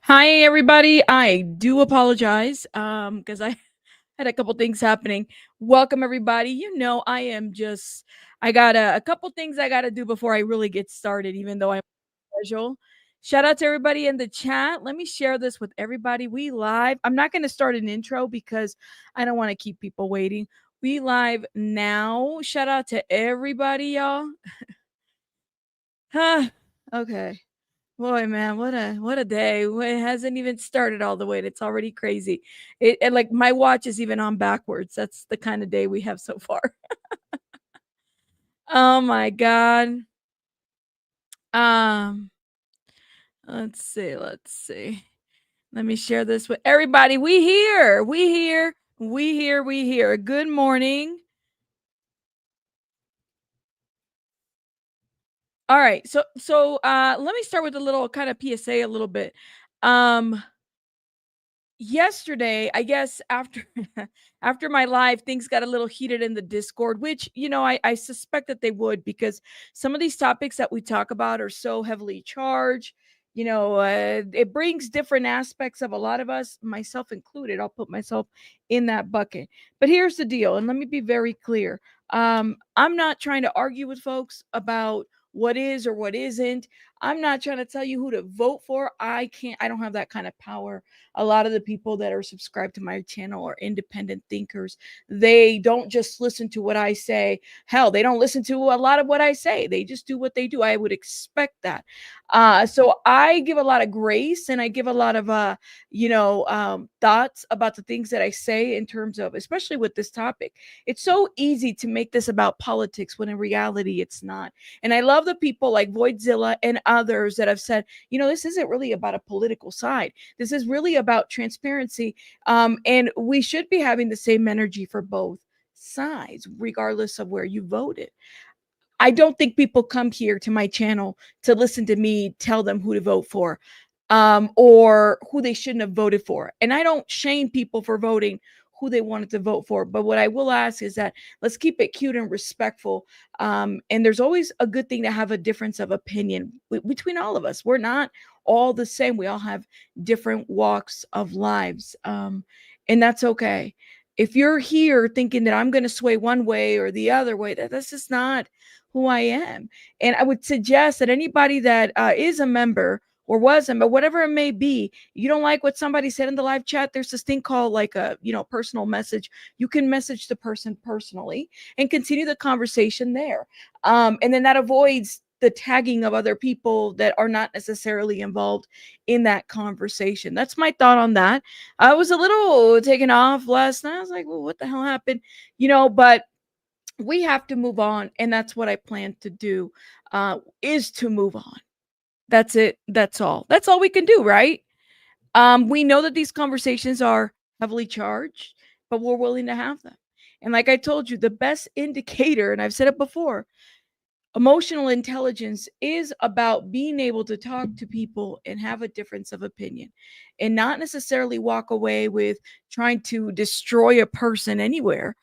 Hi, everybody. I do apologize because I had a couple things happening. Welcome, everybody. I got a couple things I got to do before I really get started, even though I'm casual. Shout out to everybody in the chat. Let me share this with everybody. We live. I'm not going to start an intro because I don't want to keep people waiting. We live now. Shout out to everybody, y'all. Huh. Okay. Boy, man, what a day. It hasn't even started all the way, and it's already crazy. And like my watch is even on backwards. That's the kind of day we have so far. Oh my god. Um, let's see. Let me share this with everybody. We here. We here. We here. We here. Good morning. All right. So let me start with a little kind of PSA a little bit. Um Yesterday, I guess after after my live, things got a little heated in the Discord, which I suspect that they would, because some of these topics that we talk about are so heavily charged. It brings different aspects of a lot of us, myself included. I'll put myself in that bucket. But here's the deal, and let me be very clear. I'm not trying to argue with folks about what is or what isn't. I'm not trying to tell you who to vote for. I don't have that kind of power. A lot of the people that are subscribed to my channel are independent thinkers. They don't just listen to what I say. Hell, they don't listen to a lot of what I say. They just do what they do. I would expect that. So I give a lot of grace, and I give a lot of thoughts about the things that I say, in terms of, especially with this topic. It's so easy to make this about politics when in reality it's not. And I love the people like Voidzilla and others that have said, this isn't really about a political side. This is really about transparency. And we should be having the same energy for both sides, regardless of where you voted. I don't think people come here to my channel to listen to me tell them who to vote for, or who they shouldn't have voted for. And I don't shame people for voting who they wanted to vote for. But what I will ask is that let's keep it cute and respectful. And there's always a good thing to have a difference of opinion between all of us. We're not all the same. We all have different walks of lives. And that's okay. If you're here thinking that I'm going to sway one way or the other way, that's just not who I am. And I would suggest that anybody that is a member or wasn't, but whatever it may be, you don't like what somebody said in the live chat, there's this thing called like a personal message. You can message the person personally and continue the conversation there. And then that avoids the tagging of other people that are not necessarily involved in that conversation. That's my thought on that. I was a little taken off last night. I was like, well, what the hell happened? But we have to move on, and that's what I plan to do, is to move on. That's it. That's all we can do, right? We know that these conversations are heavily charged, but we're willing to have them. And like I told you, the best indicator, and I've said it before, emotional intelligence is about being able to talk to people and have a difference of opinion, and not necessarily walk away with trying to destroy a person anywhere,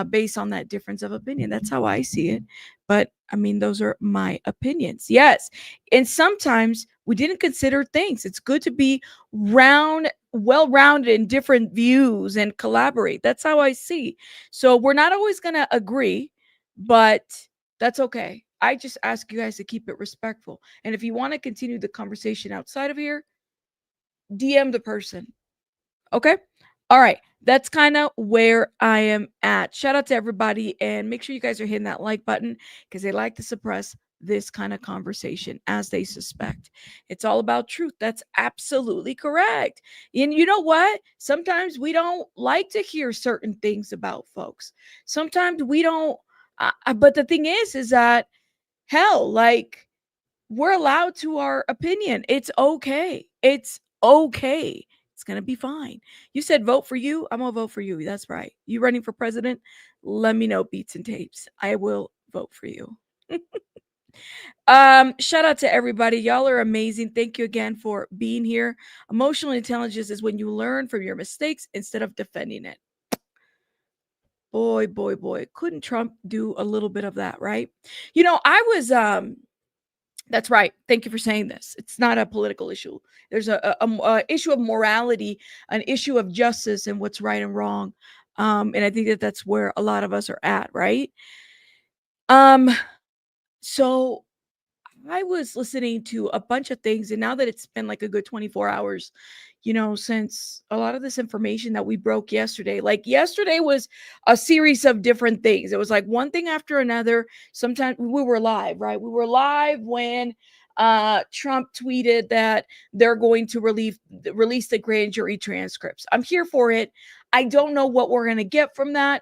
based on that difference of opinion. That's how I see it. But I mean, those are my opinions. Yes. And sometimes we didn't consider things. It's good to be well rounded in different views and collaborate. That's how I see. So we're not always going to agree, but that's okay. I just ask you guys to keep it respectful. And if you want to continue the conversation outside of here, DM the person. Okay? All right. That's kind of where I am at. Shout out to everybody, and make sure you guys are hitting that like button, because they like to suppress this kind of conversation, as they suspect. It's all about truth. That's absolutely correct. And you know what? Sometimes we don't like to hear certain things about folks. Sometimes we don't. But the thing is that, hell, like, we're allowed to our opinion. It's okay. It's okay. It's going to be fine. You said vote for you. I'm going to vote for you. That's right. You running for president? Let me know, beats and tapes. I will vote for you. Shout out to everybody. Y'all are amazing. Thank you again for being here. Emotional intelligence is when you learn from your mistakes instead of defending it. Boy, couldn't Trump do a little bit of that, right? I was That's right. Thank you for saying this. It's not a political issue. There's a issue of morality, an issue of justice and what's right and wrong. And I think that that's where a lot of us are at, right? Um, so I was listening to a bunch of things, and now that it's been like a good 24 hours, since a lot of this information that we broke yesterday, like yesterday was a series of different things. It was like one thing after another. Sometimes we were live, right? We were live when Trump tweeted that they're going to release the grand jury transcripts. I'm here for it. I don't know what we're going to get from that.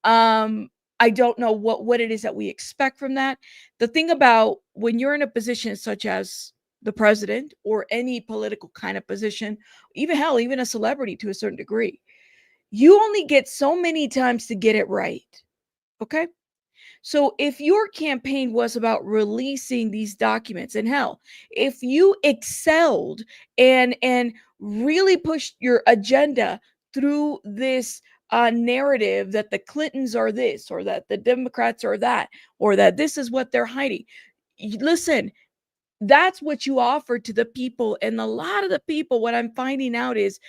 Um, I don't know what it is that we expect from that. The thing about when you're in a position such as the president or any political kind of position, even hell, even a celebrity to a certain degree, you only get so many times to get it right. Okay. So if your campaign was about releasing these documents, and hell, if you excelled and really pushed your agenda through this narrative that the Clintons are this, or that the Democrats are that, or that this is what they're hiding, listen, that's what you offered to the people. And a lot of the people, what I'm finding out is,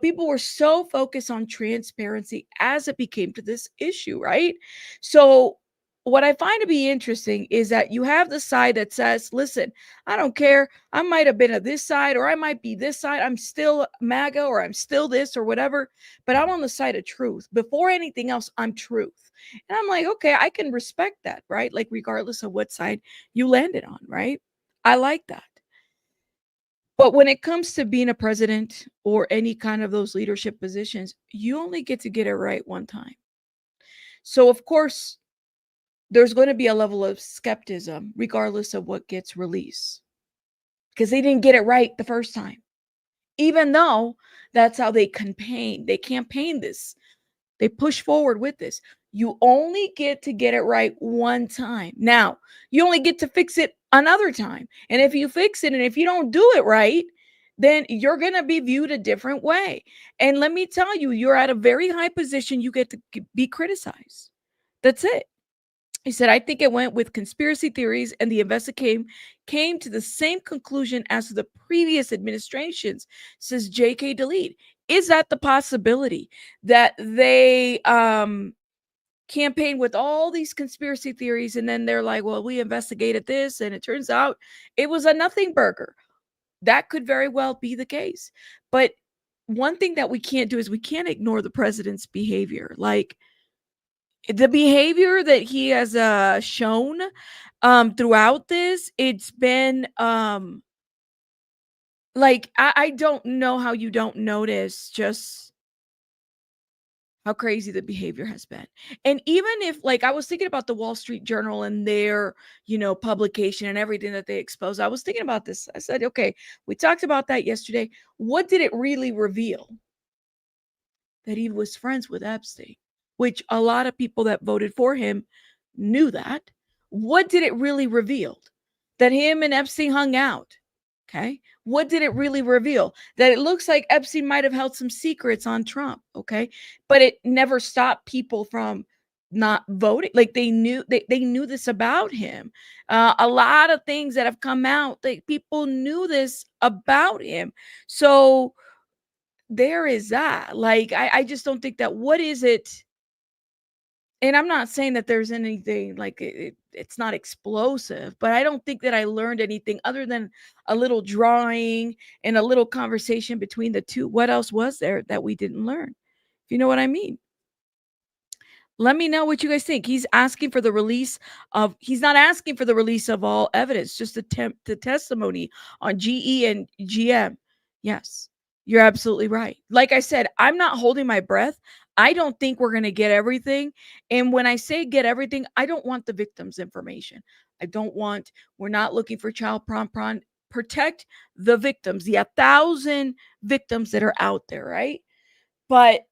people were so focused on transparency as it became to this issue, right? So what I find to be interesting is that you have the side that says, listen, I don't care, I might have been at this side or I might be this side, I'm still MAGA or I'm still this or whatever, but I'm on the side of truth. Before anything else, I'm truth. And I'm like, okay, I can respect that, right? Like regardless of what side you landed on, right? I like that. But when it comes to being a president or any kind of those leadership positions, you only get to get it right one time. So, of course, there's going to be a level of skepticism regardless of what gets released because they didn't get it right the first time, even though that's how they campaign. They campaign this. They push forward with this. You only get to get it right one time. Now, you only get to fix it another time. And if you fix it and if you don't do it right, then you're going to be viewed a different way. And let me tell you, you're at a very high position. You get to be criticized. That's it. He said, I think it went with conspiracy theories, and the investigation came to the same conclusion as the previous administrations, says J.K. Delete. Is that the possibility that they campaign with all these conspiracy theories and then they're like, well, we investigated this and it turns out it was a nothing burger? That could very well be the case. But one thing that we can't do is we can't ignore the president's behavior. Like, the behavior that he has shown throughout this, it's been like I don't know how you don't notice just how crazy the behavior has been. And even if, like, I was thinking about the Wall Street Journal and their, publication and everything that they exposed. I was thinking about this. I said, okay, we talked about that yesterday. What did it really reveal? That he was friends with Epstein, which a lot of people that voted for him knew that. What did it really reveal? That him and Epstein hung out. Okay. What did it really reveal? That it looks like Epstein might have held some secrets on Trump. Okay. But it never stopped people from not voting. Like they knew this about him. A lot of things that have come out, people knew this about him. So there is that. Like, I just don't think that, what is it? And I'm not saying that there's anything like it's not explosive, but I don't think that I learned anything other than a little drawing and a little conversation between the two. What else was there that we didn't learn? If you know what I mean? Let me know what you guys think. He's not asking for the release of all evidence, just the testimony on GE and GM. Yes, you're absolutely right. Like I said, I'm not holding my breath. I don't think we're going to get everything. And when I say get everything, I don't want the victim's information. We're not looking for child prom. Protect the victims, the 1,000 victims that are out there, right? But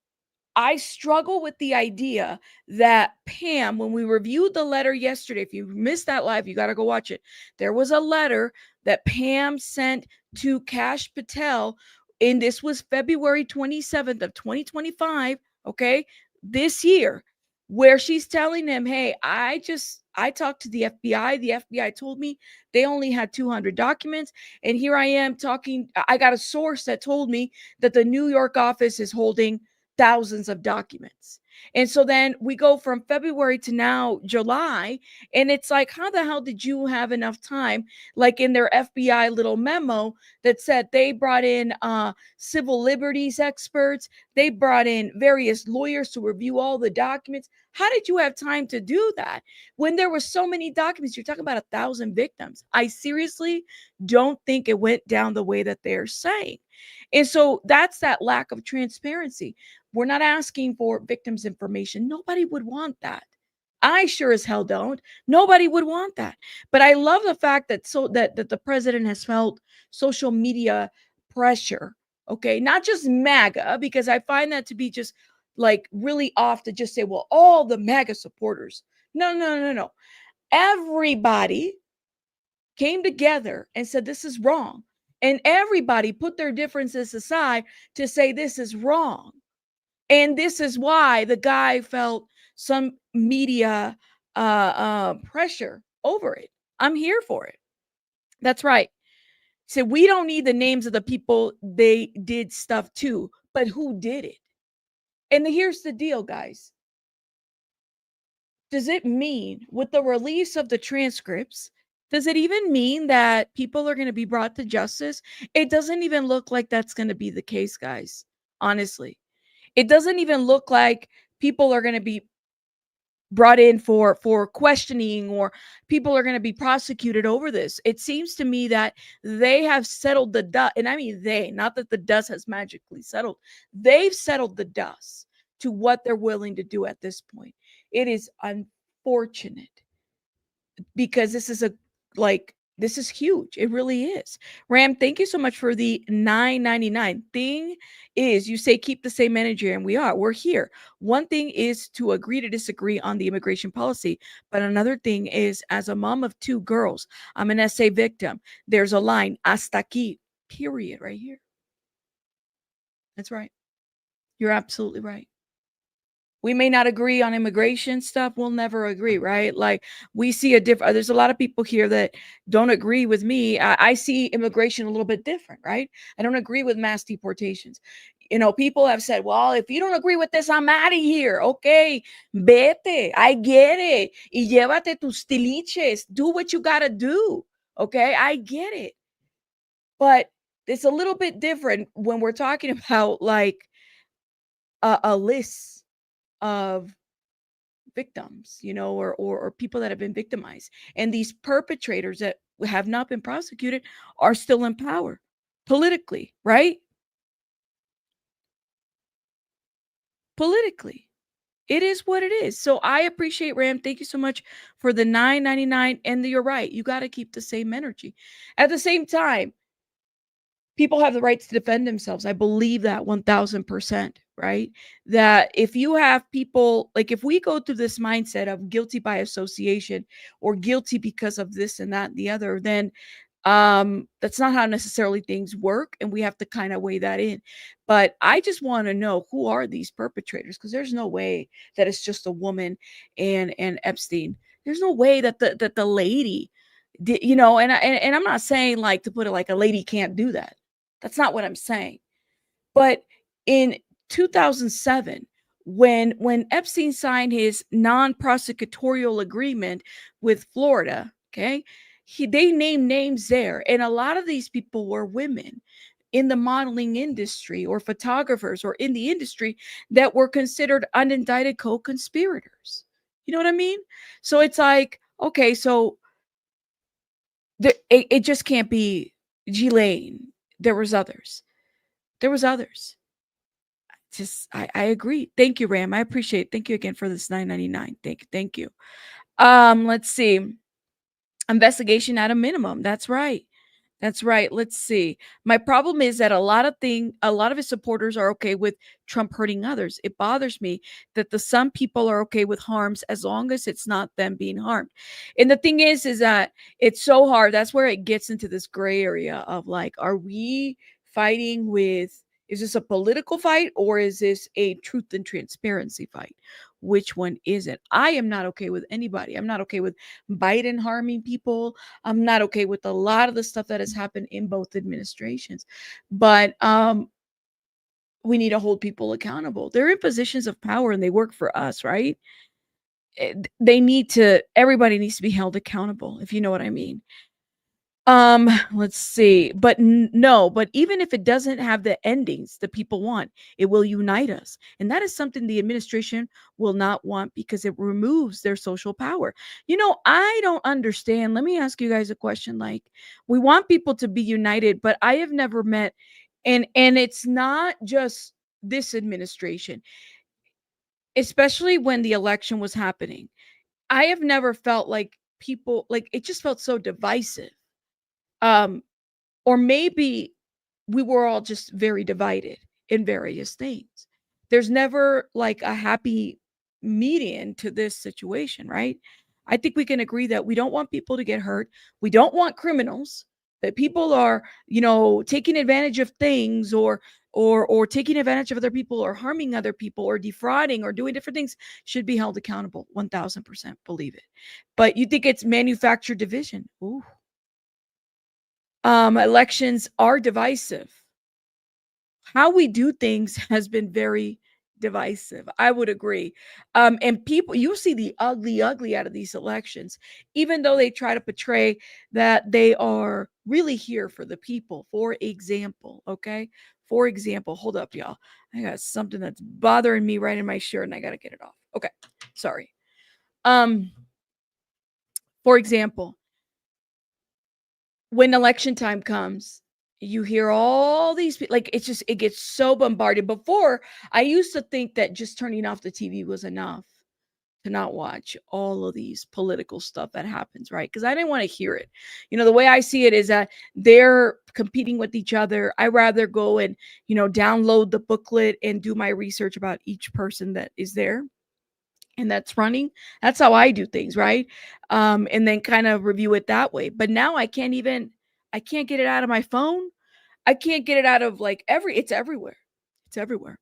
I struggle with the idea that Pam, when we reviewed the letter yesterday, if you missed that live, you got to go watch it. There was a letter that Pam sent to Kash Patel, and this was February 27th of 2025, okay, this year, where she's telling him, hey, I I talked to the FBI. The FBI told me they only had 200 documents. And here I am talking. I got a source that told me that the New York office is holding thousands of documents. And so then we go from February to now July, and it's like, how the hell did you have enough time? Like in their FBI little memo that said they brought in civil liberties experts, they brought in various lawyers to review all the documents. How did you have time to do that when there were so many documents? You're talking about 1,000 victims. I seriously don't think it went down the way that they're saying. And so that's that lack of transparency. We're not asking for victims' information. Nobody would want that. I sure as hell don't. Nobody would want that. But I love the fact that that the president has felt social media pressure. Okay, not just MAGA, because I find that to be just like really off to just say, well, all the MAGA supporters. No, no, no, no. Everybody came together and said this is wrong. And everybody put their differences aside to say this is wrong. And this is why the guy felt some media pressure over it. I'm here for it. That's right. So we don't need the names of the people they did stuff to, but who did it? And here's the deal, guys. Does it mean with the release of the transcripts, does it even mean that people are going to be brought to justice? It doesn't even look like that's going to be the case, guys. Honestly, it doesn't even look like people are going to be brought in for questioning, or people are going to be prosecuted over this. It seems to me that they have settled the dust, and I mean they, not that the dust has magically settled. They've settled the dust to what they're willing to do at this point. It is unfortunate because this is huge. It really is. Ram, thank you so much for the $9.99. Thing is, you say keep the same energy, and we're here. One thing is to agree to disagree on the immigration policy, but another thing is, as a mom of 2 girls, I'm an SA victim. There's a line, hasta aquí, period, right here. That's right. You're absolutely right. We may not agree on immigration stuff. We'll never agree, right? Like we see a different, there's a lot of people here that don't agree with me. I see immigration a little bit different, right? I don't agree with mass deportations. You know, people have said, well, if you don't agree with this, I'm out of here. Okay, vete. I get it. Y llévate tus tiliches. Do what you got to do. Okay, I get it. But it's a little bit different when we're talking about like a list of victims, you know, or people that have been victimized. And these perpetrators that have not been prosecuted are still in power politically, right? Politically. It is what it is. So I appreciate Ram. Thank you so much for the $9.99. And you're right. You got to keep the same energy. At the same time, people have the right to defend themselves. I believe that 1000%, right? That if you have people, like if we go through this mindset of guilty by association or guilty because of this and that and the other, then that's not how necessarily things work, and we have to kind of weigh that in. But I just want to know, who are these perpetrators, because there's no way that it's just a woman and Epstein. There's no way that the lady did, you know, and I'm not saying like to put it like a lady can't do that. That's not what I'm saying. But in 2007, when Epstein signed his non-prosecutorial agreement with Florida, okay, they named names there, and a lot of these people were women in the modeling industry or photographers or in the industry that were considered unindicted co-conspirators. You know what I mean? So it's like, okay, so it just can't be Ghislaine. There was others. There was others. Just I agree. Thank you, Ram. I appreciate it. Thank you again for this $9.99. Thank you. Let's see. Investigation at a minimum. That's right. That's right. Let's see. My problem is that a lot of his supporters are okay with Trump hurting others. It bothers me that some people are okay with harms as long as it's not them being harmed. And the thing is that it's so hard. That's where it gets into this gray area of like, are we fighting with, is this a political fight or is this a truth and transparency fight? which one isn't. I am not okay with anybody. I'm not okay with Biden harming people. I'm not okay with a lot of the stuff that has happened in both administrations. But we need to hold people accountable. They're in positions of power and they work for us, right? They need to, everybody needs to be held accountable, if you know what I mean. Let's see. But no, but even if it doesn't have the endings the people want, it will unite us. And that is something the administration will not want because it removes their social power. I don't understand. Let me ask you guys a question. Like, we want people to be united, but I have never met, and it's not just this administration, especially when the election was happening. I have never felt like people, like, it just felt so divisive. Um, or maybe we were all just very divided in various things. There's never like a happy median to this situation, right? I think we can agree that we don't want people to get hurt. We don't want criminals, that people are, taking advantage of things, or taking advantage of other people, or harming other people, or defrauding, or doing different things, should be held accountable. 1000% believe it. But you think it's manufactured division. Ooh. Elections are divisive. How we do things has been very divisive. I would agree. And people, you see the ugly out of these elections, even though they try to portray that they are really here for the people. For example, okay? For example, hold up, y'all. I got something that's bothering me right in my shirt and I got to get it off. Okay. Sorry. For example, when election time comes, you hear all these people, like, it gets so bombarded. Before, I used to think that just turning off the TV was enough to not watch all of these political stuff that happens, right? Because I didn't want to hear it. The way I see it is that they're competing with each other. I rather go and, download the booklet and do my research about each person that is there and that's running. That's how I do things, right? And then kind of review it that way. But now I can't get it out of my phone. I can't get it out of like it's everywhere. It's everywhere.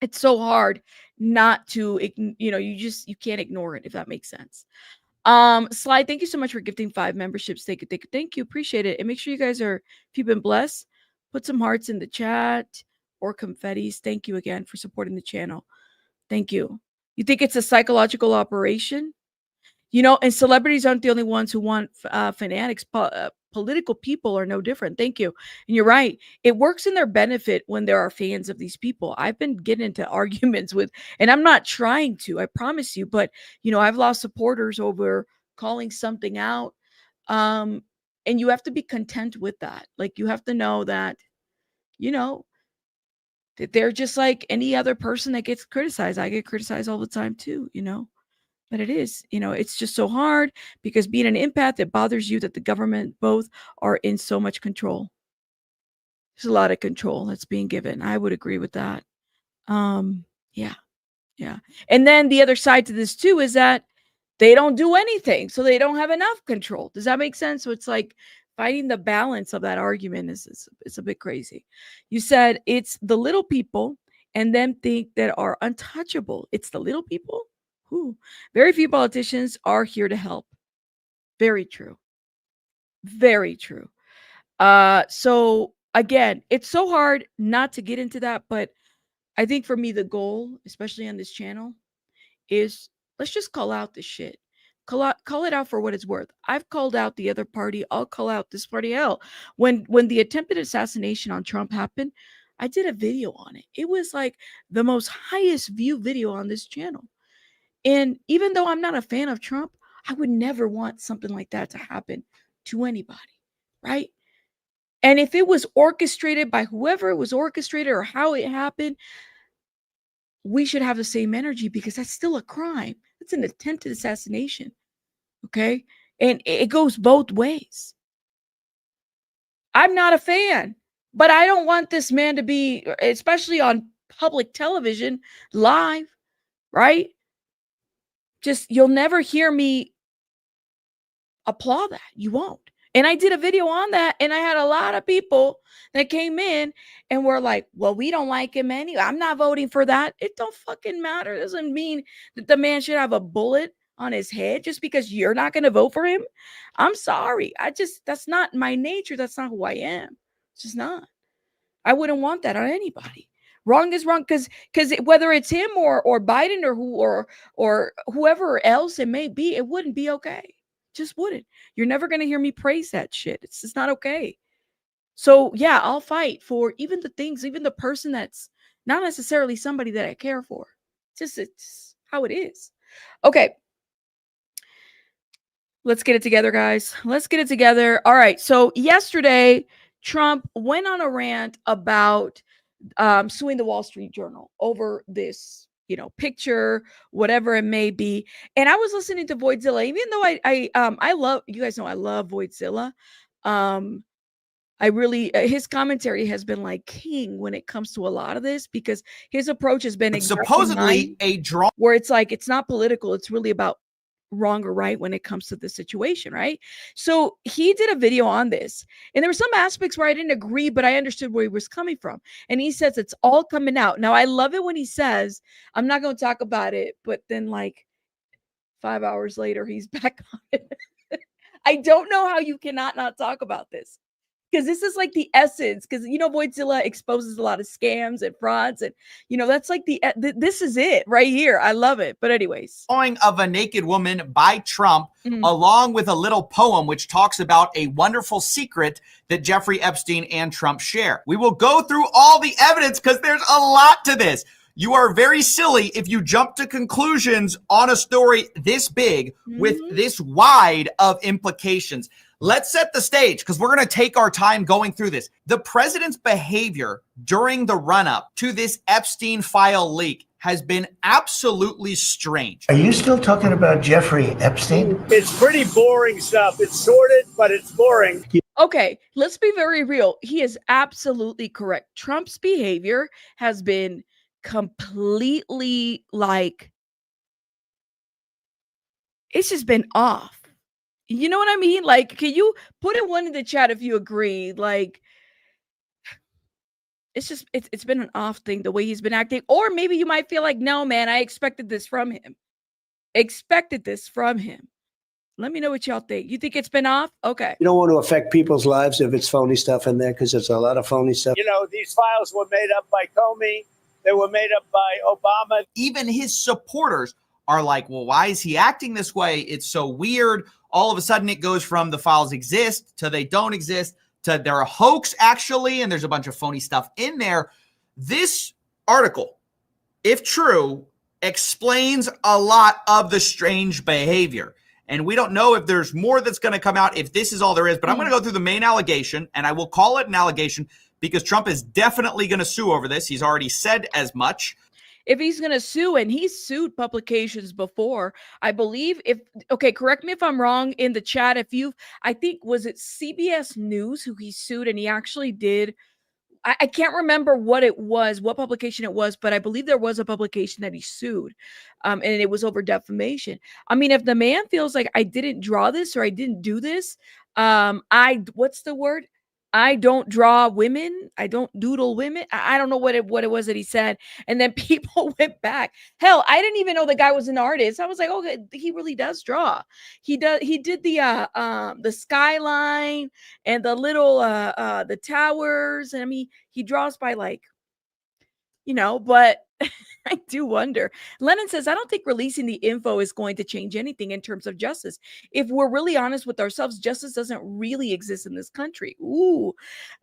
It's so hard not to, you can't ignore it, if that makes sense. Slide, thank you so much for gifting 5 memberships. Thank you. Appreciate it. And make sure you guys if you've been blessed, put some hearts in the chat or confettis. Thank you again for supporting the channel. Thank you. You think it's a psychological operation? And celebrities aren't the only ones who want fanatics. Political people are no different. Thank you. And you're right. It works in their benefit when there are fans of these people. I've been getting into arguments with, and I'm not trying to, I promise you, but, I've lost supporters over calling something out. And you have to be content with that. Like, you have to know that, that they're just like any other person that gets criticized. I get criticized all the time too, but it is, it's just so hard because being an empath, it bothers you that the government both are in so much control. There's a lot of control that's being given. I would agree with that. Yeah. Yeah. And then the other side to this too is that they don't do anything, so they don't have enough control. Does that make sense? So it's like finding the balance of that argument is it's a bit crazy. You said it's the little people and them think that are untouchable. It's the little people. Who? Very few politicians are here to help. Very true. Very true. So again, it's so hard not to get into that, but I think for me the goal, especially on this channel, is let's just call out this shit. Call it out for what it's worth. I've called out the other party. I'll call out this party. Hell, when the attempted assassination on Trump happened, I did a video on it. It was like the most highest view video on this channel. And even though I'm not a fan of Trump, I would never want something like that to happen to anybody, right? And if it was orchestrated by whoever it was orchestrated or how it happened, we should have the same energy because that's still a crime. It's an attempted assassination. Okay. And it goes both ways. I'm not a fan, but I don't want this man to be, especially on public television, live, right? Just, you'll never hear me applaud that. You won't. And I did a video on that, and I had a lot of people that came in and were like, well, we don't like him anyway. I'm not voting for that. It don't fucking matter. It doesn't mean that the man should have a bullet on his head just because you're not going to vote for him. I'm sorry. That's not my nature. That's not who I am. It's just not. I wouldn't want that on anybody. Wrong is wrong, because whether it's him or Biden or whoever else it may be, it wouldn't be okay. Just wouldn't. You're never going to hear me praise that shit. It's just not okay. So yeah, I'll fight for even the things, even the person that's not necessarily somebody that I care for. It's how it is. Okay. Let's get it together, guys. Let's get it together. All right. So yesterday, Trump went on a rant about suing the Wall Street Journal over this, picture, whatever it may be. And I was listening to Voidzilla, even though I love, you guys know I love Voidzilla. I really, his commentary has been like king when it comes to a lot of this, because his approach has been supposedly a draw, where it's like, it's not political. It's really about wrong or right when it comes to the situation, right? So he did a video on this, and there were some aspects where I didn't agree, but I understood where he was coming from. And he says it's all coming out. Now, I love it when he says, I'm not going to talk about it, but then like 5 hours later, he's back on it. I don't know how you cannot not talk about this, because this is like the essence, because Voidzilla exposes a lot of scams and frauds, and that's like this is it right here. I love it. But anyways, drawing of a naked woman by Trump, along with a little poem which talks about a wonderful secret that Jeffrey Epstein and Trump share. We will go through all the evidence because there's a lot to this. You are very silly if you jump to conclusions on a story this big with this wide of implications. Let's set the stage, because we're going to take our time going through this. The president's behavior during the run-up to this Epstein file leak has been absolutely strange. Are you still talking about Jeffrey Epstein? It's pretty boring stuff. It's sorted, but it's boring. Okay, let's be very real. He is absolutely correct. Trump's behavior has been completely it's just been off. You know what I mean? Like, can you put a one in the chat if you agree? Like, it's been an off thing, the way he's been acting. Or maybe you might feel like, no, man, I expected this from him. Let me know what y'all think. You think it's been off? Okay. You don't want to affect people's lives if it's phony stuff in there, because there's a lot of phony stuff. These files were made up by Comey. They were made up by Obama. Even his supporters are like, well, why is he acting this way? It's so weird. All of a sudden it goes from the files exist to they don't exist to they're a hoax actually, and there's a bunch of phony stuff in there. This article, if true, explains a lot of the strange behavior. And we don't know if there's more that's going to come out, if this is all there is, but I'm going to go through the main allegation, and I will call it an allegation because Trump is definitely going to sue over this. He's already said as much. If he's going to sue, and he's sued publications before, I believe, okay, correct me if I'm wrong in the chat. I think, was it CBS News who he sued, and he actually did, I can't remember what publication it was, but I believe there was a publication that he sued, and it was over defamation. I mean, if the man feels like I didn't draw this or I didn't do this, what's the word? I don't draw women. I don't doodle women. I don't know what it was that he said. And then people went back. Hell, I didn't even know the guy was an artist. I was like, okay, he really does draw. He did the skyline and the little the towers. And I mean, he draws by but I do wonder. Lennon says, I don't think releasing the info is going to change anything in terms of justice. If we're really honest with ourselves, justice doesn't really exist in this country. Ooh,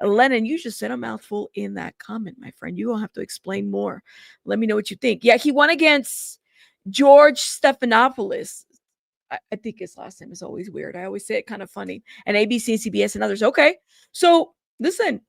Lennon, you just said a mouthful in that comment, my friend. You don't have to explain more. Let me know what you think. Yeah, he won against George Stephanopoulos. I think his last name is always weird. I always say it kind of funny. And ABC, CBS, and others. Okay, so listen,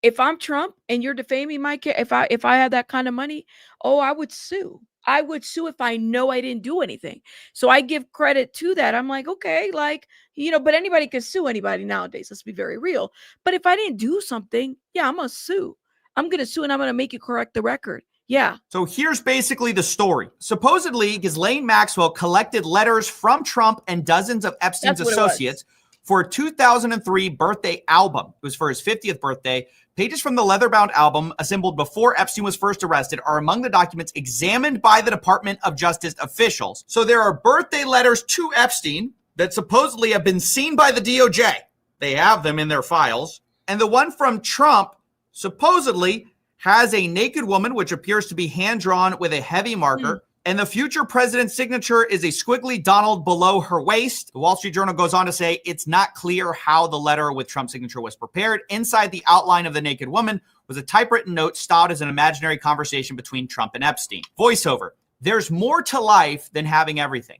if I'm Trump and you're defaming my kid, if I had that kind of money, I would sue. I would sue if I know I didn't do anything. So I give credit to that. I'm like, okay, but anybody can sue anybody nowadays. Let's be very real. But if I didn't do something, yeah, I'm going to sue. I'm going to sue, and I'm going to make you correct the record. Yeah. So here's basically the story. Supposedly, Ghislaine Maxwell collected letters from Trump and dozens of Epstein's associates for a 2003 birthday album. It was for his 50th birthday. Pages from the leather-bound album, assembled before Epstein was first arrested, are among the documents examined by the Department of Justice officials. So there are birthday letters to Epstein that supposedly have been seen by the DOJ. They have them in their files. And the one from Trump supposedly has a naked woman, which appears to be hand-drawn with a heavy marker. And the future president's signature is a squiggly Donald below her waist. The Wall Street Journal goes on to say it's not clear how the letter with Trump's signature was prepared. Inside the outline of the naked woman was a typewritten note styled as an imaginary conversation between Trump and Epstein. Voiceover. There's more to life than having everything.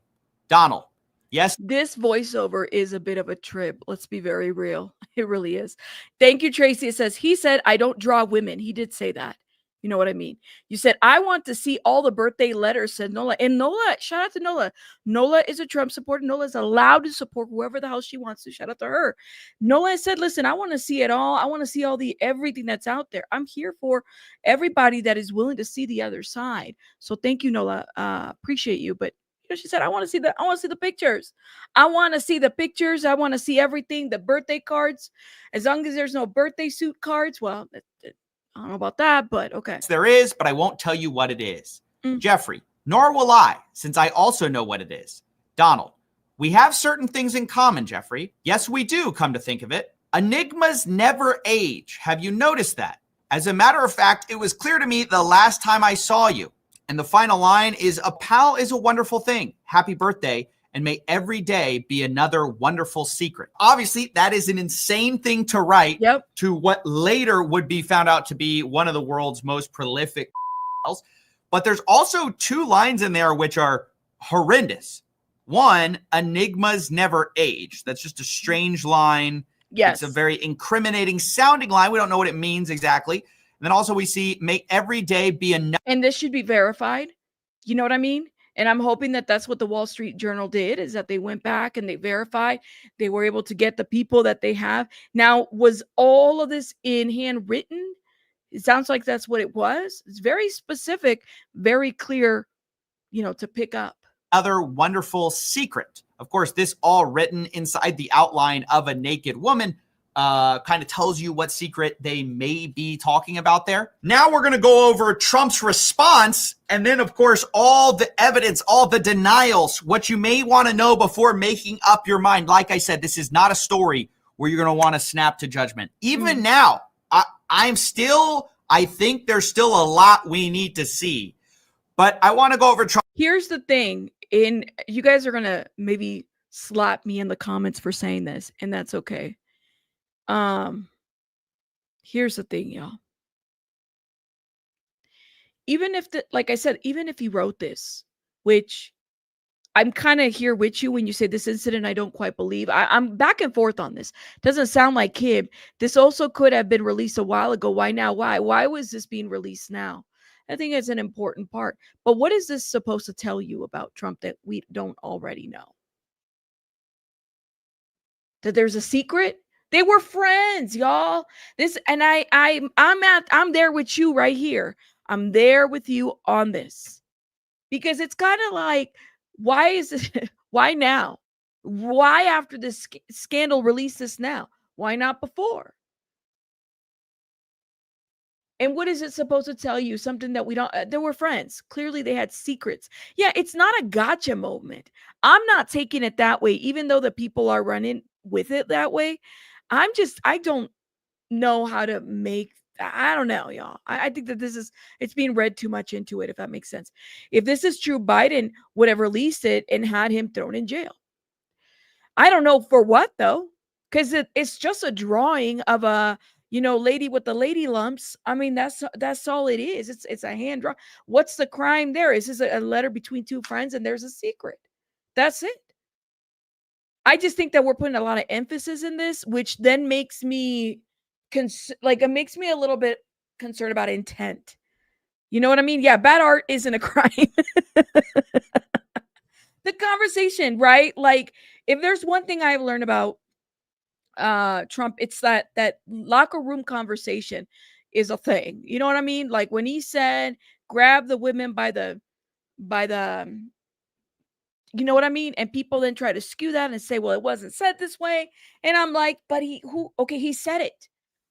Donald. Yes. This voiceover is a bit of a trip. Let's be very real. It really is. Thank you, Tracy. It says, he said, I don't draw women. He did say that. You know what I mean? You said, I want to see all the birthday letters, said Nola. And Nola, shout out to Nola. Nola is a Trump supporter. Nola is allowed to support whoever the hell she wants to. Shout out to her. Nola said, listen, I want to see it all. I want to see everything that's out there. I'm here for everybody that is willing to see the other side. So thank you, Nola. Appreciate you. But she said, I want to see the pictures. I want to see the pictures. I want to see everything, the birthday cards. As long as there's no birthday suit cards, well, I don't know about that, but okay. There is, but I won't tell you what it is. Jeffrey, nor will I, since I also know what it is. Donald, we have certain things in common, Jeffrey. Yes, we do, come to think of it. Enigmas never age. Have you noticed that? As a matter of fact, it was clear to me the last time I saw you. And the final line is, a pal is a wonderful thing. Happy birthday. And may every day be another wonderful secret. Obviously, that is an insane thing to write to what later would be found out to be one of the world's most prolific. But there's also two lines in there which are horrendous. One, enigmas never age. That's just a strange line. Yes. It's a very incriminating sounding line. We don't know what it means exactly. And then also we see, may every day be another. And this should be verified. You know what I mean? And I'm hoping that that's what the Wall Street Journal did, is that they went back and they verified. They were able to get the people that they have. Now, was all of this in handwritten? It sounds like that's what it was. It's very specific, very clear, to pick up. Other wonderful secret. Of course, this all written inside the outline of a naked woman. Kind of tells you what secret they may be talking about there. Now we're going to go over Trump's response, and then, of course, all the evidence, all the denials, what you may want to know before making up your mind. Like I said, this is not a story where you're going to want to snap to judgment. Even now, I think there's still a lot we need to see. But I want to go over Trump. Here's the thing, and you guys are going to maybe slap me in the comments for saying this, and that's okay. Here's the thing, y'all. Even if like I said, even if he wrote this, which I'm kind of here with you when you say this incident, I don't quite believe. I'm back and forth on this. Doesn't sound like him. This also could have been released a while ago. Why now? Why was this being released now? I think it's an important part. But what is this supposed to tell you about Trump that we don't already know? That there's a secret? They were friends, y'all. I'm there with you right here. I'm there with you on this. Because it's kind of like, why is it? Why now? Why after this scandal release this now? Why not before? And what is it supposed to tell you? Something that we don't, they were friends. Clearly they had secrets. Yeah, it's not a gotcha moment. I'm not taking it that way, even though the people are running with it that way. I don't know how to make, I don't know, y'all. I think that it's being read too much into it, if that makes sense. If this is true, Biden would have released it and had him thrown in jail. I don't know for what, though, because it's just a drawing of a, lady with the lady lumps. I mean, that's all it is. It's a hand draw. What's the crime there? Is this a letter between two friends and there's a secret? That's it. I just think that we're putting a lot of emphasis in this, which then makes me it makes me a little bit concerned about intent. You know what I mean? Yeah, bad art isn't a crime. The conversation, right? Like, if there's one thing I've learned about Trump, it's that locker room conversation is a thing. You know what I mean? Like when he said, grab the women by the, you know what I mean? And people then try to skew that and say, well, it wasn't said this way. And I'm like, but okay, he said it.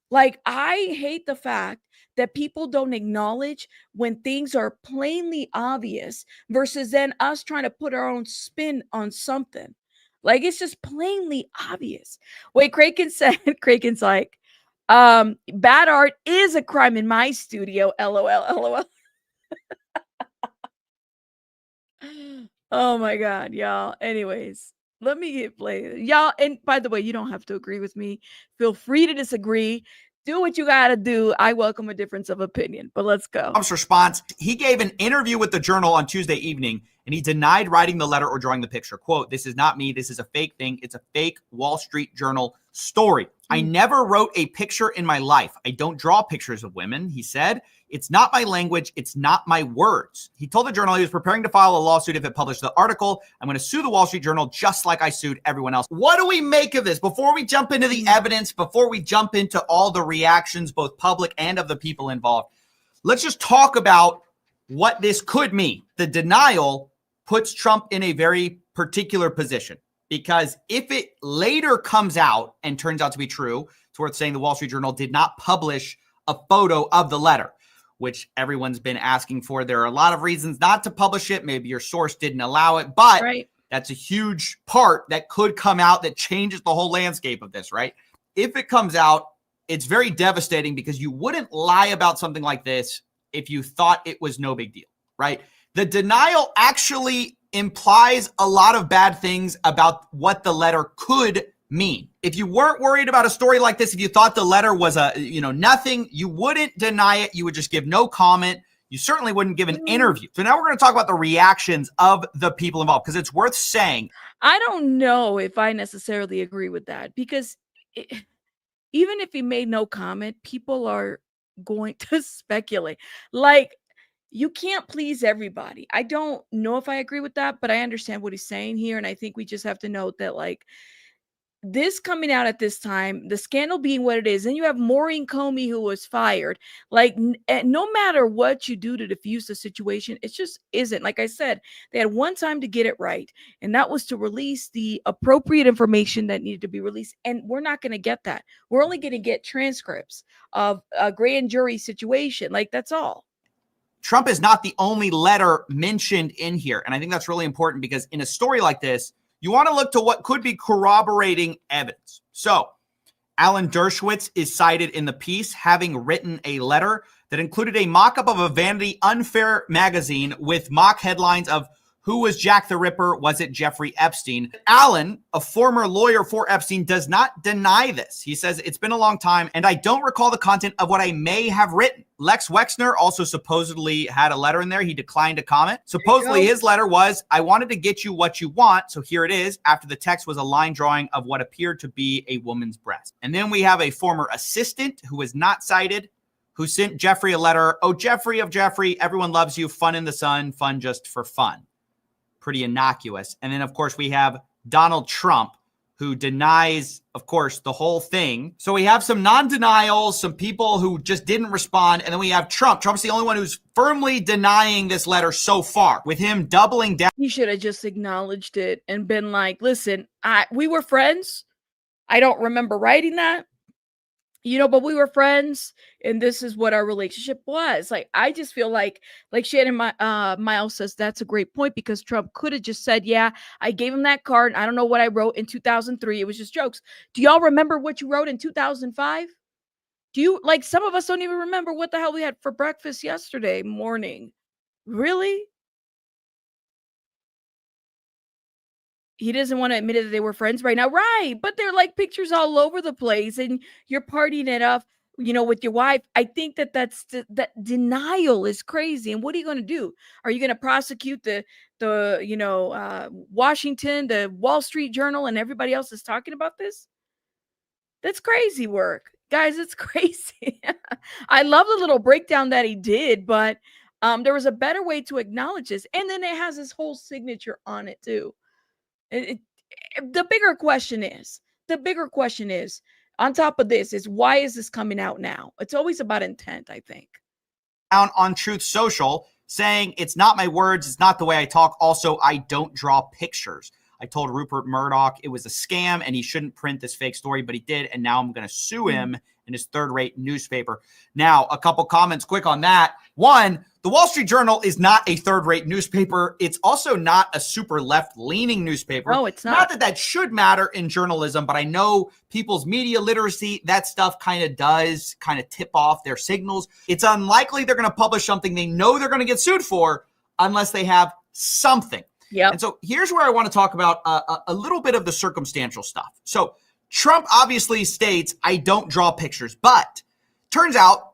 Like, I hate the fact that people don't acknowledge when things are plainly obvious versus then us trying to put our own spin on something. Like, it's just plainly obvious. Wait, Kraken said, Kraken's like, bad art is a crime in my studio. LOL, LOL. Oh my God, y'all. Anyways, let me hit play. Y'all, and by the way, you don't have to agree with me. Feel free to disagree. Do what you got to do. I welcome a difference of opinion, but let's go. Trump's response, he gave an interview with the Journal on Tuesday evening, and he denied writing the letter or drawing the picture. Quote, this is not me. This is a fake thing. It's a fake Wall Street Journal story. I never wrote a picture in my life. I don't draw pictures of women, he said. It's not my language. It's not my words. He told the Journal he was preparing to file a lawsuit if it published the article. I'm going to sue the Wall Street Journal just like I sued everyone else. What do we make of this? Before we jump into the evidence, before we jump into all the reactions, both public and of the people involved, let's just talk about what this could mean. The denial puts Trump in a very particular position, because if it later comes out and turns out to be true, it's worth saying the Wall Street Journal did not publish a photo of the letter, which everyone's been asking for. There are a lot of reasons not to publish it. Maybe your source didn't allow it, but that's a huge part that could come out that changes the whole landscape of this, right? If it comes out, it's very devastating, because you wouldn't lie about something like this if you thought it was no big deal, right? The denial actually implies a lot of bad things about what the letter could mean. If you weren't worried about a story like this, if you thought the letter was nothing, you wouldn't deny it. You would just give no comment. You certainly wouldn't give an interview. So now we're going to talk about the reactions of the people involved, because it's worth saying. I don't know if I necessarily agree with that, because even if he made no comment, people are going to speculate. Like, you can't please everybody. I don't know if I agree with that, but I understand what he's saying here. And I think we just have to note that, like, this coming out at this time, the scandal being what it is, and you have Maureen Comey, who was fired. Like, no matter what you do to diffuse the situation, it just isn't. Like I said, they had one time to get it right, and that was to release the appropriate information that needed to be released. And we're not going to get that. We're only going to get transcripts of a grand jury situation. Like, that's all. Trump is not the only letter mentioned in here. And I think that's really important, because in a story like this, you want to look to what could be corroborating evidence. So Alan Dershowitz is cited in the piece, having written a letter that included a mock-up of a Vanity Unfair magazine with mock headlines of who was Jack the Ripper? Was it Jeffrey Epstein? Alan, a former lawyer for Epstein, does not deny this. He says, it's been a long time, and I don't recall the content of what I may have written. Lex Wexner also supposedly had a letter in there. He declined to comment. Supposedly his letter was, I wanted to get you what you want, so here it is. After the text was a line drawing of what appeared to be a woman's breast. And then we have a former assistant who was not cited, who sent Jeffrey a letter. Oh, Jeffrey of Jeffrey, everyone loves you. Fun in the sun, fun just for fun. Pretty innocuous. And then, of course, we have Donald Trump, who denies, of course, the whole thing. So we have some non-denials, some people who just didn't respond. And then we have Trump. Trump's the only one who's firmly denying this letter so far, with him doubling down. He should have just acknowledged it and been like, listen, we were friends. I don't remember writing that. But we were friends, and this is what our relationship was. Like, I just feel like Shannon Miles says that's a great point, because Trump could have just said, yeah, I gave him that card. I don't know what I wrote in 2003. It was just jokes. Do y'all remember what you wrote in 2005? Do you, like, some of us don't even remember what the hell we had for breakfast yesterday morning. Really? He doesn't want to admit that they were friends right now. Right. But they're like pictures all over the place, and you're partying it up, with your wife. I think that that denial is crazy. And what are you going to do? Are you going to prosecute the Washington, the Wall Street Journal, and everybody else is talking about this? That's crazy work, guys. It's crazy. I love the little breakdown that he did, but there was a better way to acknowledge this. And then it has his whole signature on it too. The bigger question is, on top of this is why is this coming out now? It's always about intent, I think. On Truth Social saying it's not my words, it's not the way I talk. Also, I don't draw pictures. I told Rupert Murdoch it was a scam and he shouldn't print this fake story, but he did. And now I'm going to sue him in his third-rate newspaper. Now, a couple comments quick on that. One, the Wall Street Journal is not a third-rate newspaper. It's also not a super left-leaning newspaper. No, it's not. Not that that should matter in journalism, but I know people's media literacy, that stuff kind of does kind of tip off their signals. It's unlikely they're going to publish something they know they're going to get sued for unless they have something. Yeah. And so here's where I want to talk about a little bit of the circumstantial stuff. So Trump obviously states, I don't draw pictures, but turns out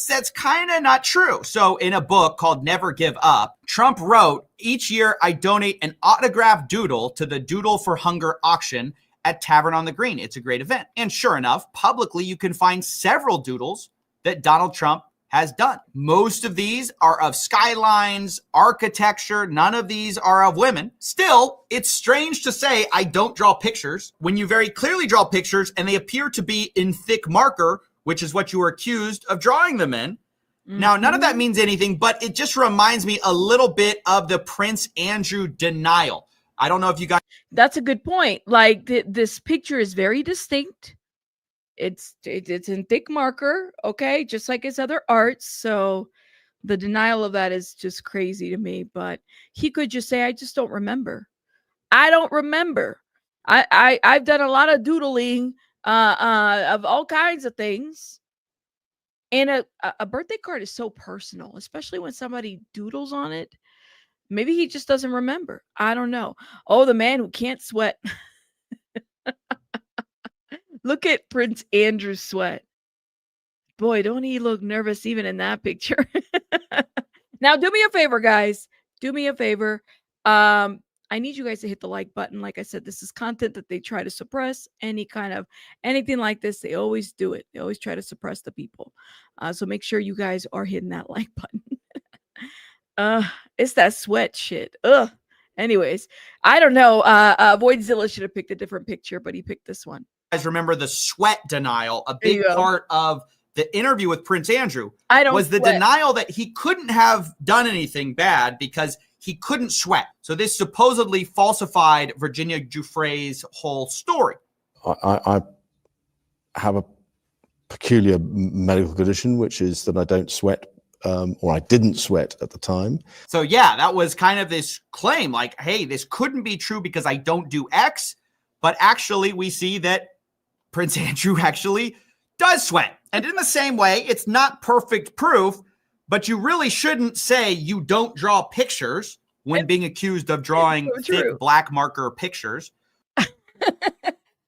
that's kind of not true. So in a book called Never Give Up, Trump wrote, each year I donate an autographed doodle to the Doodle for Hunger auction at Tavern on the Green. It's a great event. And sure enough, publicly, you can find several doodles that Donald Trump has done. Most of these are of skylines, architecture. None of these are of women. Still, it's strange to say I don't draw pictures when you very clearly draw pictures and they appear to be in thick marker, which is what you were accused of drawing them in. Now, none of that means anything, but it just reminds me a little bit of the Prince Andrew denial. I don't know if you guys... That's a good point. Like this picture is very distinct. It's in thick marker, okay, just like his other arts. So the denial of that is just crazy to me. But he could just say, I just don't remember. I don't remember. I've done a lot of doodling of all kinds of things. And a birthday card is so personal, especially when somebody doodles on it. Maybe he just doesn't remember. I don't know. Oh, the man who can't sweat. Look at Prince Andrew's sweat. Boy, don't he look nervous even in that picture. Now, do me a favor, guys. Do me a favor. I need you guys to hit the like button. Like I said, this is content that they try to suppress. Anything like this, they always do it. They always try to suppress the people. So make sure you guys are hitting that like button. It's that sweat shit. Ugh. Anyways, I don't know. Voidzilla should have picked a different picture, but he picked this one. Guys remember the sweat denial. A big part of the interview with Prince Andrew was the denial that he couldn't have done anything bad because he couldn't sweat. So this supposedly falsified Virginia Giuffre's whole story. I have a peculiar medical condition, which is that I don't sweat, or I didn't sweat at the time. So yeah, that was kind of this claim like, hey, this couldn't be true because I don't do X. But actually, we see that Prince Andrew actually does sweat. And in the same way, it's not perfect proof, but you really shouldn't say you don't draw pictures when being accused of drawing thick black marker pictures.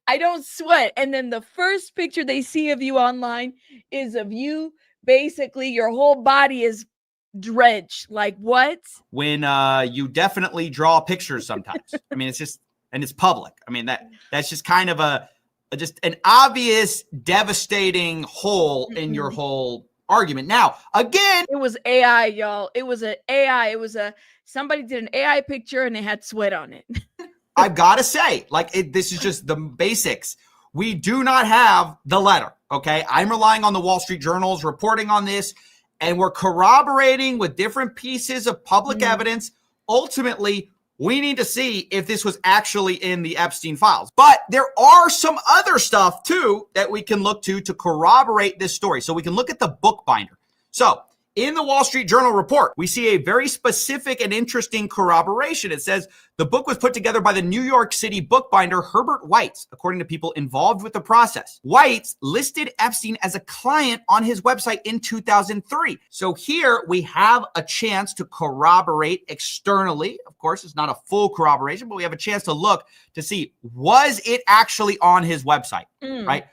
I don't sweat. And then the first picture they see of you online is of you. Basically, your whole body is drenched. Like what? When you definitely draw pictures sometimes. I mean, it's just... And it's public. I mean, that's just kind of just an obvious, devastating hole in your whole argument. Now, again, it was AI, y'all. It was an AI. It was somebody did an AI picture and they had sweat on it. I've got to say, this is just the basics. We do not have the letter. Okay, I'm relying on the Wall Street Journal's reporting on this, and we're corroborating with different pieces of public evidence. Ultimately, we need to see if this was actually in the Epstein files. But there are some other stuff, too, that we can look to corroborate this story. So we can look at the bookbinder. So in the Wall Street Journal report, we see a very specific and interesting corroboration. It says the book was put together by the New York City bookbinder Herbert Weitz, according to people involved with the process. Weitz listed Epstein as a client on his website in 2003. So here we have a chance to corroborate externally. Of course, it's not a full corroboration, but we have a chance to look to see, was it actually on his website, right?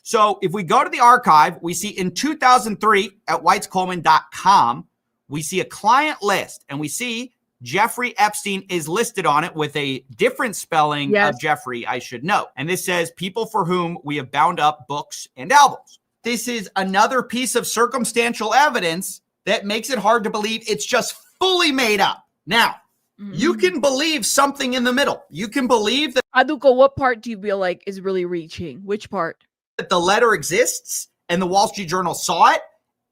So if we go to the archive, we see in 2003 at weitzcoleman.com, we see a client list and we see Jeffrey Epstein is listed on it with a different spelling of Jeffrey, I should know. And this says people for whom we have bound up books and albums. This is another piece of circumstantial evidence that makes it hard to believe it's just fully made up. Now, You can believe something in the middle. You can believe that Aduko, what part do you feel like is really reaching? Which part? the letter exists and the Wall Street Journal saw it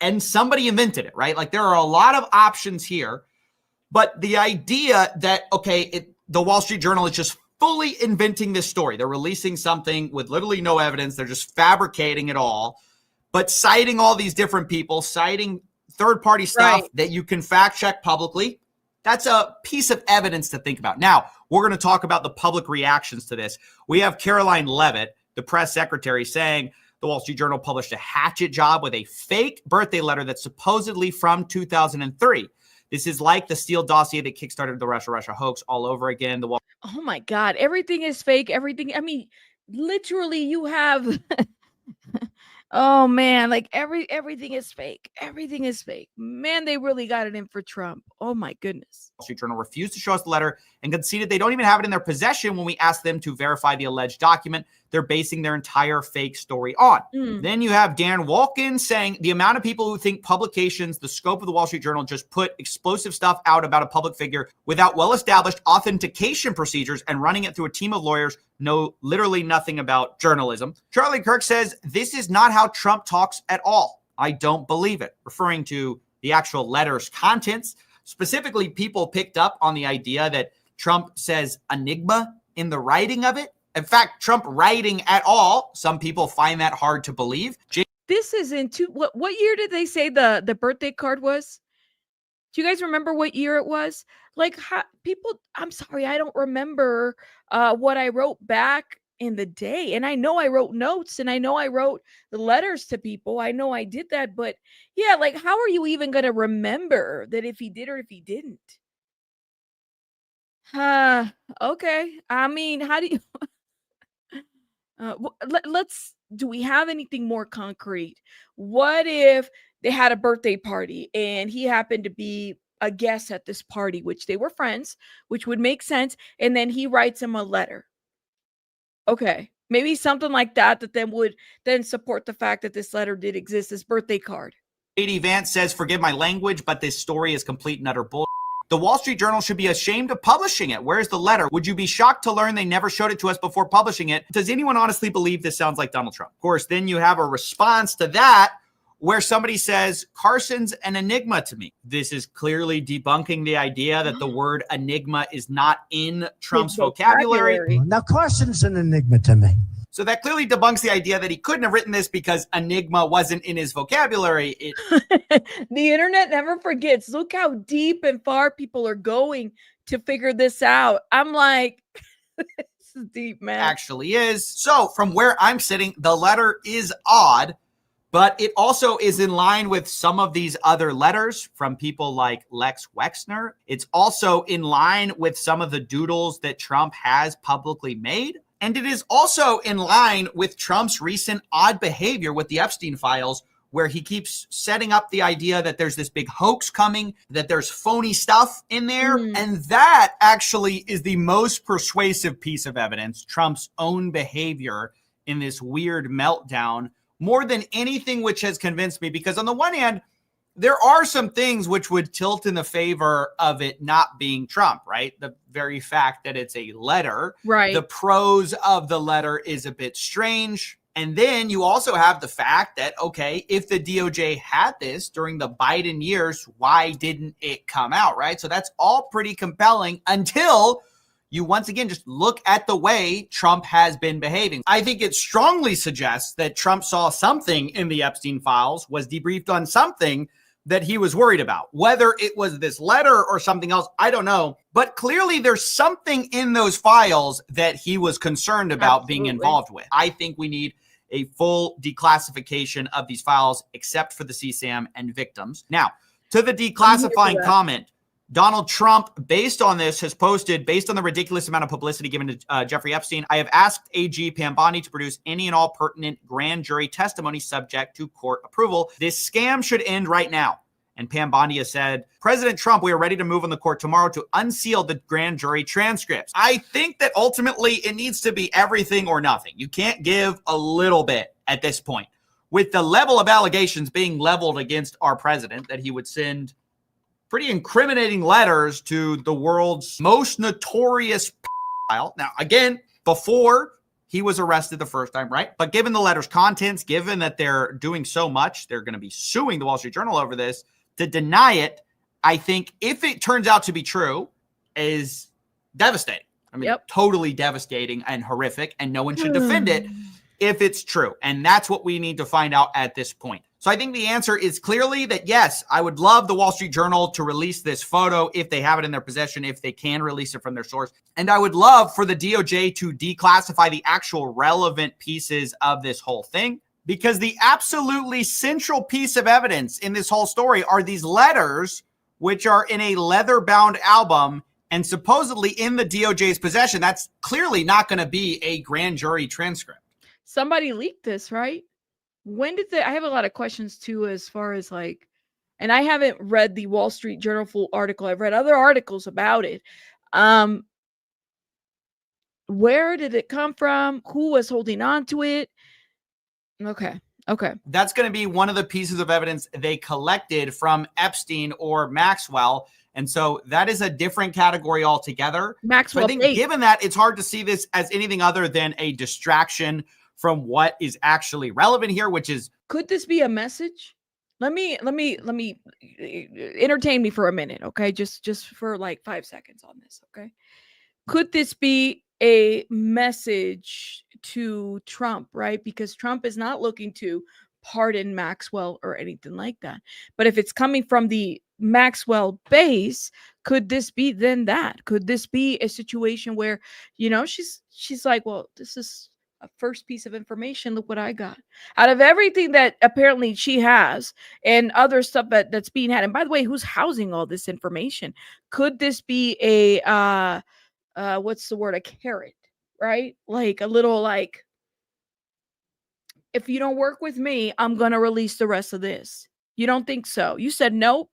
and somebody invented it, right? Like there are a lot of options here, but the idea that, okay, the Wall Street Journal is just fully inventing this story. They're releasing something with literally no evidence. They're just fabricating it all, but citing all these different people, citing third-party stuff that you can fact check publicly. That's a piece of evidence to think about. Now, we're going to talk about the public reactions to this. We have Caroline Leavitt, the press secretary, saying the Wall Street Journal published a hatchet job with a fake birthday letter that's supposedly from 2003. This is like the Steele dossier that kickstarted the Russia hoax all over again. Oh my God, everything is fake. Everything. I mean, literally, you have. Oh man, like everything is fake. Everything is fake. Man, they really got it in for Trump. Oh my goodness. Wall Street Journal refused to show us the letter and conceded they don't even have it in their possession when we asked them to verify the alleged document they're basing their entire fake story on. Then you have Dan Wolkin saying the amount of people who think publications, the scope of the Wall Street Journal, just put explosive stuff out about a public figure without well-established authentication procedures and running it through a team of lawyers know literally nothing about journalism. Charlie Kirk says this is not how Trump talks at all. I don't believe it, referring to the actual letter's contents. Specifically, people picked up on the idea that Trump says enigma in the writing of it. In fact, Trump writing at all, some people find that hard to believe. This is in what year did they say the birthday card was? Do you guys remember what year it was? Like people, I'm sorry, I don't remember what I wrote back in the day. And I know I wrote notes and I know I wrote the letters to people. I know I did that, but yeah, like how are you even going to remember that if he did or if he didn't? Okay. I mean, how do you do we have anything more concrete? What if they had a birthday party and he happened to be a guest at this party, which they were friends, which would make sense, and then he writes him a letter? Okay, maybe something like that then would then support the fact that this letter did exist, this birthday card. J.D. Vance says, forgive my language, but this story is complete and utter bull. The Wall Street Journal should be ashamed of publishing it. Where's the letter? Would you be shocked to learn they never showed it to us before publishing it? Does anyone honestly believe this sounds like Donald Trump? Of course, then you have a response to that where somebody says, Carson's an enigma to me. This is clearly debunking the idea that the word enigma is not in Trump's vocabulary. Now, Carson's an enigma to me. So that clearly debunks the idea that he couldn't have written this because enigma wasn't in his vocabulary. The internet never forgets. Look how deep and far people are going to figure this out. I'm like, this is deep, man. Actually is. So from where I'm sitting, the letter is odd, but it also is in line with some of these other letters from people like Lex Wexner. It's also in line with some of the doodles that Trump has publicly made. And it is also in line with Trump's recent odd behavior with the Epstein files, where he keeps setting up the idea that there's this big hoax coming, that there's phony stuff in there. And that actually is the most persuasive piece of evidence, Trump's own behavior in this weird meltdown, more than anything which has convinced me. Because on the one hand, there are some things which would tilt in the favor of it not being Trump, right? The very fact that it's a letter, right? The prose of the letter is a bit strange. And then you also have the fact that, okay, if the DOJ had this during the Biden years, why didn't it come out, right? So that's all pretty compelling until you once again just look at the way Trump has been behaving. I think it strongly suggests that Trump saw something in the Epstein files, was debriefed on something that he was worried about. Whether it was this letter or something else, I don't know. But clearly there's something in those files that he was concerned about being involved with. I think we need a full declassification of these files, except for the CSAM and victims. Now, to the declassifying comment, Donald Trump, based on this, has posted, based on the ridiculous amount of publicity given to Jeffrey Epstein, I have asked AG Pam Bondi to produce any and all pertinent grand jury testimony subject to court approval. This scam should end right now. And Pam Bondi has said, President Trump, we are ready to move on the court tomorrow to unseal the grand jury transcripts. I think that ultimately it needs to be everything or nothing. You can't give a little bit at this point. With the level of allegations being leveled against our president, that he would send pretty incriminating letters to the world's most notorious pedophile. Now, again, before he was arrested the first time, right? But given the letter's contents, given that they're doing so much, they're going to be suing the Wall Street Journal over this. To deny it, I think if it turns out to be true, is devastating. I mean, totally devastating and horrific, and no one should defend it if it's true. And that's what we need to find out at this point. So I think the answer is clearly that, yes, I would love the Wall Street Journal to release this photo if they have it in their possession, if they can release it from their source. And I would love for the DOJ to declassify the actual relevant pieces of this whole thing, because the absolutely central piece of evidence in this whole story are these letters, which are in a leather-bound album and supposedly in the DOJ's possession. That's clearly not going to be a grand jury transcript. Somebody leaked this, right? When did I have a lot of questions too, as far as like, and I haven't read the Wall Street Journal full article. I've read other articles about it. Where did it come from? Who was holding on to it? Okay. That's going to be one of the pieces of evidence they collected from Epstein or Maxwell. And so that is a different category altogether. Maxwell, so I think given that, it's hard to see this as anything other than a distraction from what is actually relevant here, which is, could this be a message? Let me entertain me for a minute, okay? Just for like 5 seconds on this, okay? Could this be a message to Trump, right? Because Trump is not looking to pardon Maxwell or anything like that. But if it's coming from the Maxwell base, could this be then that? Could this be a situation where, you know, she's like, well, this is a first piece of information. Look what I got out of everything that apparently she has and other stuff that's being had. And by the way, who's housing all this information? Could this be a what's the word? A carrot, right? Like a little like, if you don't work with me, I'm going to release the rest of this. You don't think so? You said nope.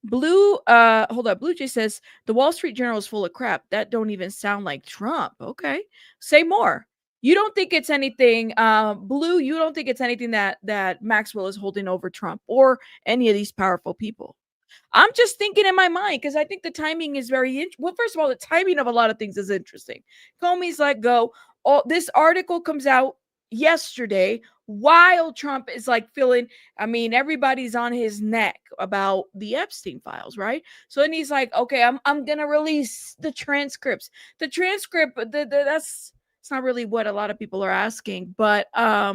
Blue, hold up. Blue Jay says the Wall Street Journal is full of crap. That don't even sound like Trump. Okay. Say more. You don't think it's anything, Blue, you don't think it's anything that Maxwell is holding over Trump or any of these powerful people. I'm just thinking in my mind, because I think the timing is very well, first of all, the timing of a lot of things is interesting. Comey's let go. This article comes out yesterday while Trump is like everybody's on his neck about the Epstein files, right? So then he's like, okay, I'm gonna release the transcripts. The transcript, that's not really what a lot of people are asking, but I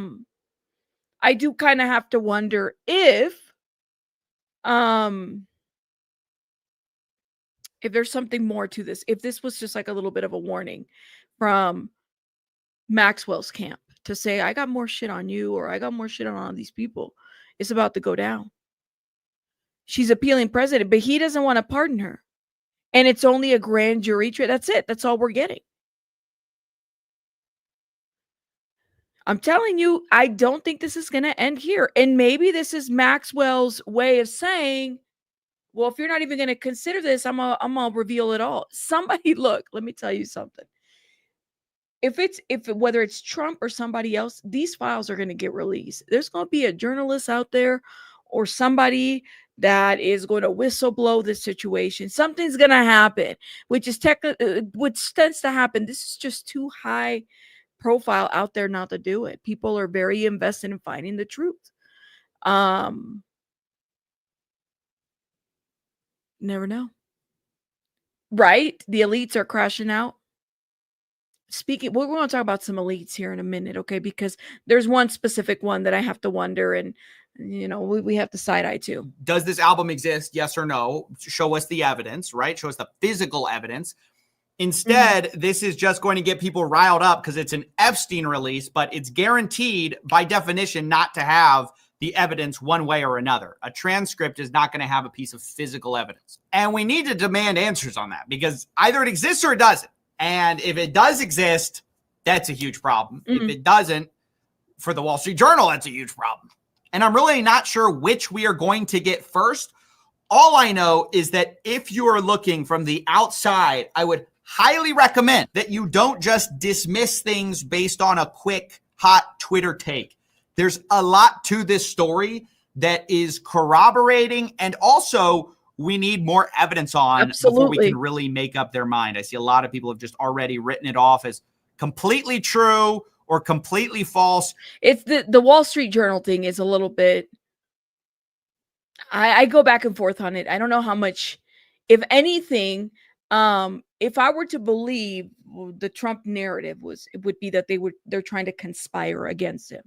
do kind of have to wonder if there's something more to this, if this was just like a little bit of a warning from Maxwell's camp to say, I got more shit on you, or I got more shit on all these people. It's about to go down. She's appealing president, but he doesn't want to pardon her. And it's only a grand jury trial. That's it. That's all we're getting. I'm telling you, I don't think this is going to end here. And maybe this is Maxwell's way of saying, well, if you're not even going to consider this, I'm going to reveal it all. Somebody, look, let me tell you something. Whether it's Trump or somebody else, these files are going to get released. There's going to be a journalist out there or somebody that is going to whistleblow the situation. Something's going to happen, which tends to happen. This is just too high profile out there not to do it. People are very invested in finding the truth. Never know. Right? The elites are crashing out. Speaking, we're going to talk about some elites here in a minute, okay? Because there's one specific one that I have to wonder, and you know, we have to side eye to. Does this album exist? Yes or no? Show us the evidence, right? Show us the physical evidence. Instead, this is just going to get people riled up because it's an Epstein release, but it's guaranteed by definition not to have the evidence one way or another. A transcript is not going to have a piece of physical evidence. And we need to demand answers on that, because either it exists or it doesn't. And if it does exist, that's a huge problem. If it doesn't, for the Wall Street Journal, that's a huge problem. And I'm really not sure which we are going to get first. All I know is that if you are looking from the outside, I would highly recommend that you don't just dismiss things based on a quick, hot Twitter take. There's a lot to this story that is corroborating and also we need more evidence on before we Absolutely. can really make up their mind. I see a lot of people have just already written it off as completely true or completely false. It's the Wall Street Journal thing is a little bit, I go back and forth on it. I don't know how much, if anything, if I were to believe the Trump narrative it would be that they're trying to conspire against him.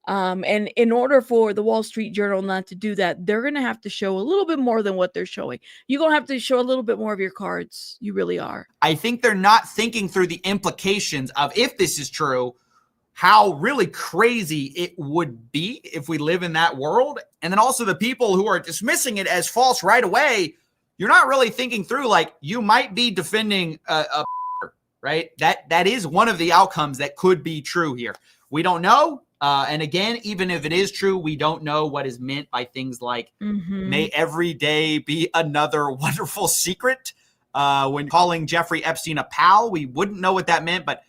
And in order for the Wall Street Journal not to do that, they're going to have to show a little bit more than what they're showing. You're going to have to show a little bit more of your cards. You really are. I think they're not thinking through the implications of, if this is true, how really crazy it would be if we live in that world. And then also the people who are dismissing it as false right away, you're not really thinking through, like, you might be defending a right? That is one of the outcomes that could be true here. We don't know. And again, even if it is true, we don't know what is meant by things like may every day be another wonderful secret. When calling Jeffrey Epstein a pal, we wouldn't know what that meant. But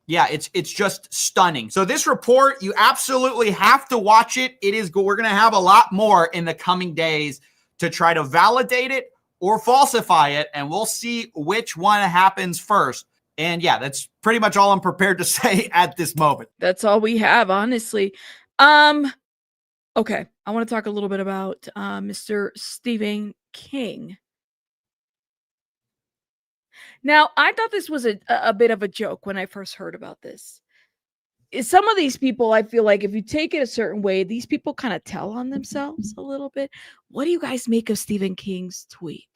yeah, it's just stunning. So this report, you absolutely have to watch it. We're going to have a lot more in the coming days to try to validate it or falsify it. And we'll see which one happens first. And yeah, that's pretty much all I'm prepared to say at this moment. That's all we have, honestly. Okay, I want to talk a little bit about Mr. Stephen King. Now, I thought this was a bit of a joke when I first heard about this. Some of these people, I feel like if you take it a certain way, these people kind of tell on themselves a little bit. What do you guys make of Stephen King's tweet?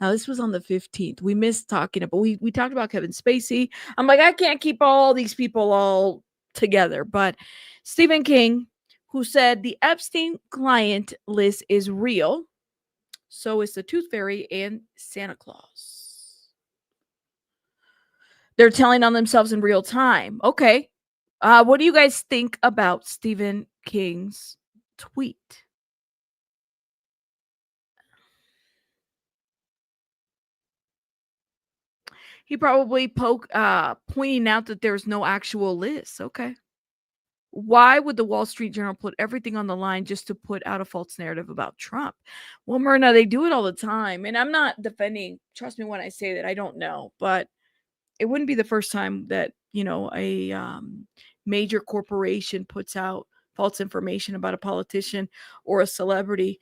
Now, this was on the 15th. We missed talking about, we talked about Kevin Spacey. I'm like, I can't keep all these people all together. But Stephen King, who said the Epstein client list is real, so is the Tooth Fairy and Santa Claus. They're telling on themselves in real time. Okay. What do you guys think about Stephen King's tweet? He probably pointing out that there's no actual list. Okay. Why would the Wall Street Journal put everything on the line just to put out a false narrative about Trump? Well, Myrna, they do it all the time. And I'm not defending, trust me when I say that, I don't know. But it wouldn't be the first time that, a major corporation puts out false information about a politician or a celebrity.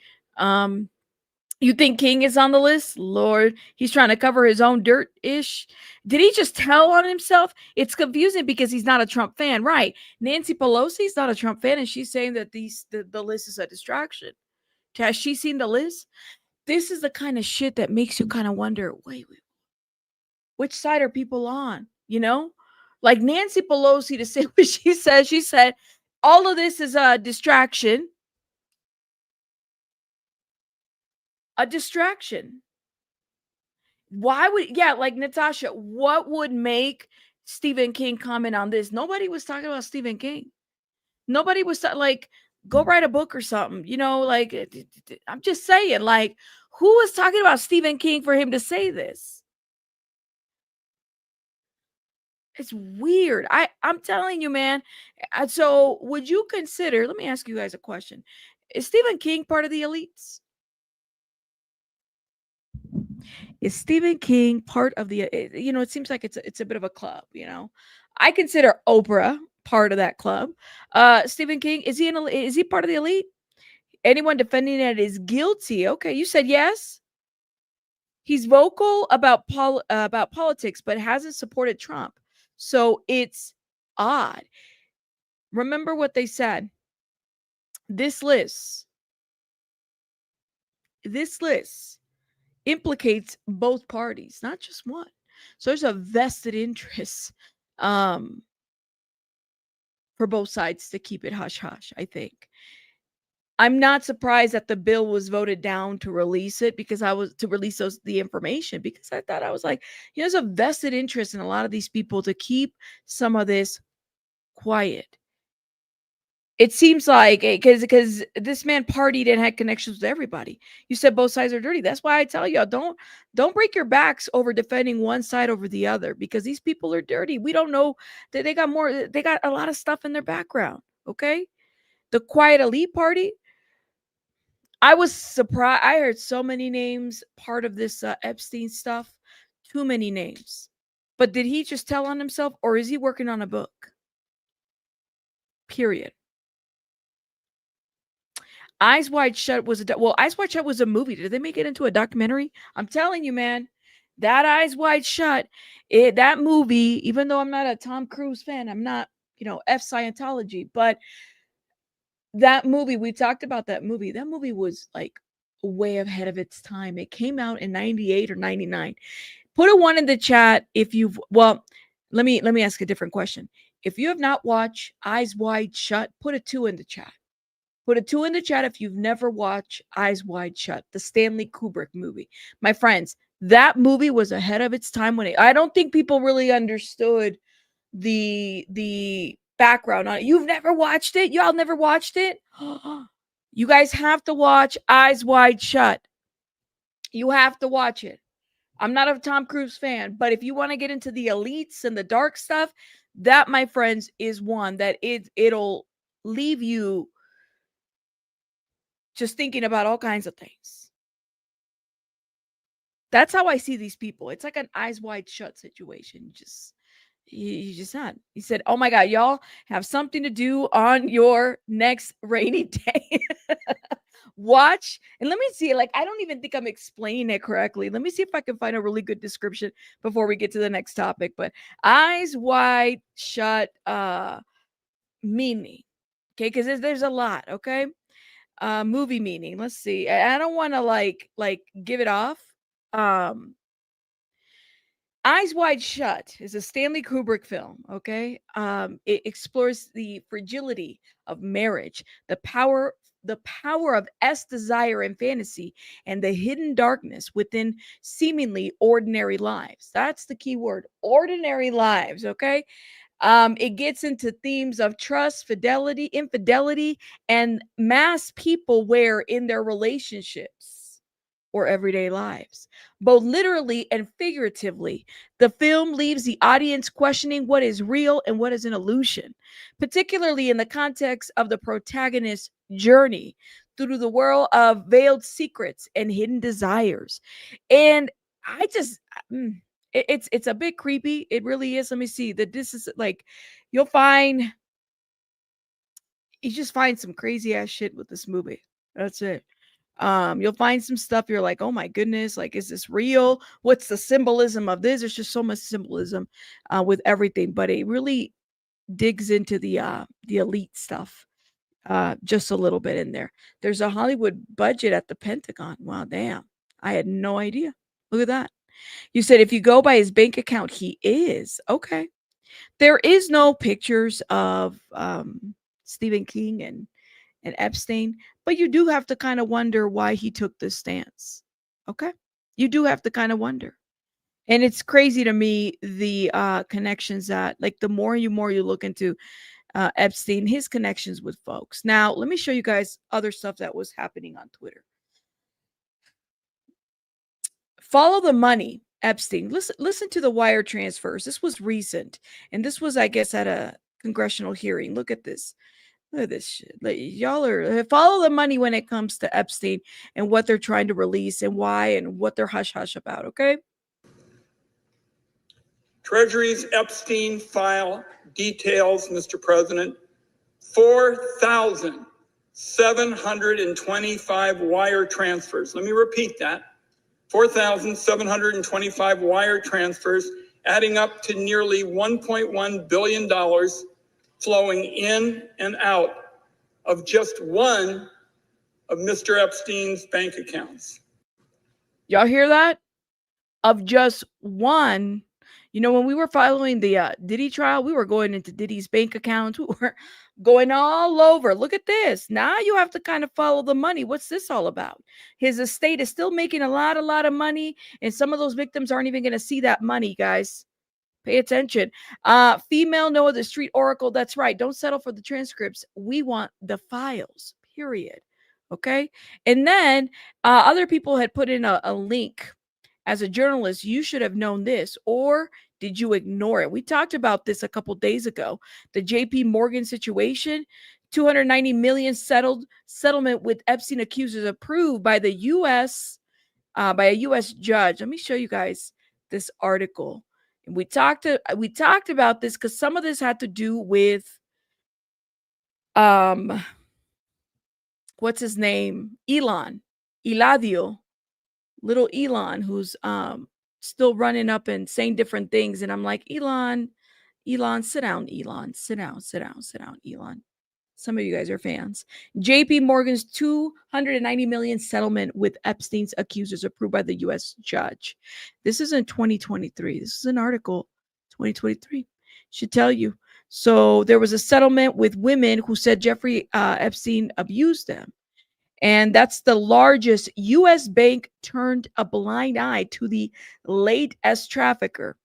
You think King is on the list? Lord, he's trying to cover his own dirt-ish. Did he just tell on himself? It's confusing because he's not a Trump fan, right? Nancy Pelosi's not a Trump fan, and she's saying that the list is a distraction. Has she seen the list? This is the kind of shit that makes you kind of wonder, wait, which side are people on? Like Nancy Pelosi to say what she said, all of this is a distraction. A distraction. Why would, like Natasha, what would make Stephen King comment on this? Nobody was talking about Stephen King. Nobody was like, go write a book or something. Like, I'm just saying, like, who was talking about Stephen King for him to say this? It's weird. I'm telling you, man. So would you consider, let me ask you guys a question. Is Stephen King part of the elites? Is Stephen King part of the, it seems like it's a bit of a club, I consider Oprah part of that club. Stephen King, is he part of the elite? Anyone defending it is guilty. Okay, you said yes. He's vocal about politics, but hasn't supported Trump. So it's odd. Remember what they said. This list implicates both parties, not just one. So there's a vested interest for both sides to keep it hush hush, I think. I'm not surprised that the bill was voted down to release it because the information, because I thought, I was like, there's a vested interest in a lot of these people to keep some of this quiet. It seems like, because this man partied and had connections with everybody. You said both sides are dirty. That's why I tell y'all, don't break your backs over defending one side over the other, because these people are dirty. We don't know that they got a lot of stuff in their background. Okay. The quiet elite party. I was surprised. I heard so many names part of this Epstein stuff. Too many names. But did he just tell on himself, or is he working on a book? Period. Eyes Wide Shut was Eyes Wide Shut was a movie. Did they make it into a documentary? I'm telling you, man, that Eyes Wide Shut, that movie, even though I'm not a Tom Cruise fan, I'm not, F Scientology, but that movie, we talked about that movie. That movie was like way ahead of its time. It came out in 98 or 99. Put a 1 in the chat if you've, let me ask a different question. If you have not watched Eyes Wide Shut, put a 2 in the chat. Put a 2 in the chat if you've never watched Eyes Wide Shut, the Stanley Kubrick movie. My friends, that movie was ahead of its time I don't think people really understood the background on it. You've never watched it? Y'all never watched it? You guys have to watch Eyes Wide Shut. You have to watch it. I'm not a Tom Cruise fan, but if you want to get into the elites and the dark stuff, that, my friends, is one that it'll leave you just thinking about all kinds of things. That's how I see these people. It's like an Eyes Wide Shut situation. You just not. He said, "Oh my God, y'all have something to do on your next rainy day." Watch, and let me see. Like, I don't even think I'm explaining it correctly. Let me see if I can find a really good description before we get to the next topic. But Eyes Wide Shut meaning. Okay, because there's a lot, okay? Movie meaning. Let's see. I don't want to like give it off. Eyes Wide Shut is a Stanley Kubrick film, okay? It explores the fragility of marriage, the power of desire and fantasy, and the hidden darkness within seemingly ordinary lives. That's the key word, ordinary lives, okay? It gets into themes of trust, fidelity, infidelity, and mass people wear in their relationships or everyday lives. Both literally and figuratively, the film leaves the audience questioning what is real and what is an illusion, particularly in the context of the protagonist's journey through the world of veiled secrets and hidden desires. And I just... It's a bit creepy. It really is. Let me see that this is like, you just find some crazy ass shit with this movie. That's it. You'll find some stuff you're like, oh my goodness, like, is this real? What's the symbolism of this? There's just so much symbolism with everything, but it really digs into the elite stuff just a little bit in there. There's a Hollywood budget at the Pentagon. Wow, damn. I had no idea. Look at that. You said if you go by his bank account, he is. Okay. There is no pictures of Stephen King and Epstein, but you do have to kind of wonder why he took this stance. Okay. You do have to kind of wonder. And it's crazy to me, the connections that, like, the more you look into Epstein, his connections with folks. Now, let me show you guys other stuff that was happening on Twitter. Follow the money, Epstein. Listen to the wire transfers. This was recent, and this was, I guess, at a congressional hearing. Look at this. Look at this shit. Like, y'all are follow the money when it comes to Epstein and what they're trying to release and why and what they're hush hush about. Okay. Treasury's Epstein file details, Mr. President, 4,725 wire transfers. Let me repeat that. 4,725 wire transfers, adding up to nearly $1.1 billion flowing in and out of just one of Mr. Epstein's bank accounts. Y'all hear that? Of just one. You know, when we were following the Diddy trial, we were going into Diddy's bank accounts. We were going all over. Look at this. Now you have to kind of follow the money. What's this all about? His estate is still making a lot of money, and some of those victims aren't even going to see that money, guys. Pay attention. Female Noah, the street oracle. That's right. Don't settle for the transcripts. We want the files, period. Okay. And then other people had put in a link. As a journalist, you should have known this, or did you ignore it? We talked about this a couple days ago. The JP Morgan situation. 290 million settlement with Epstein accusers approved by the U.S. By a U.S. judge. Let me show you guys this article. And we talked about this because some of this had to do with what's his name? Eladio, little Elon, who's still running up and saying different things. And I'm like, Elon, sit down, Elon. Sit down, Elon. Some of you guys are fans. JP Morgan's 290 million settlement with Epstein's accusers approved by the U.S. judge. This is in 2023. This is an article, 2023. Should tell you. So there was a settlement with women who said Jeffrey Epstein abused them. And that's the largest U.S. bank turned a blind eye to the late S trafficker.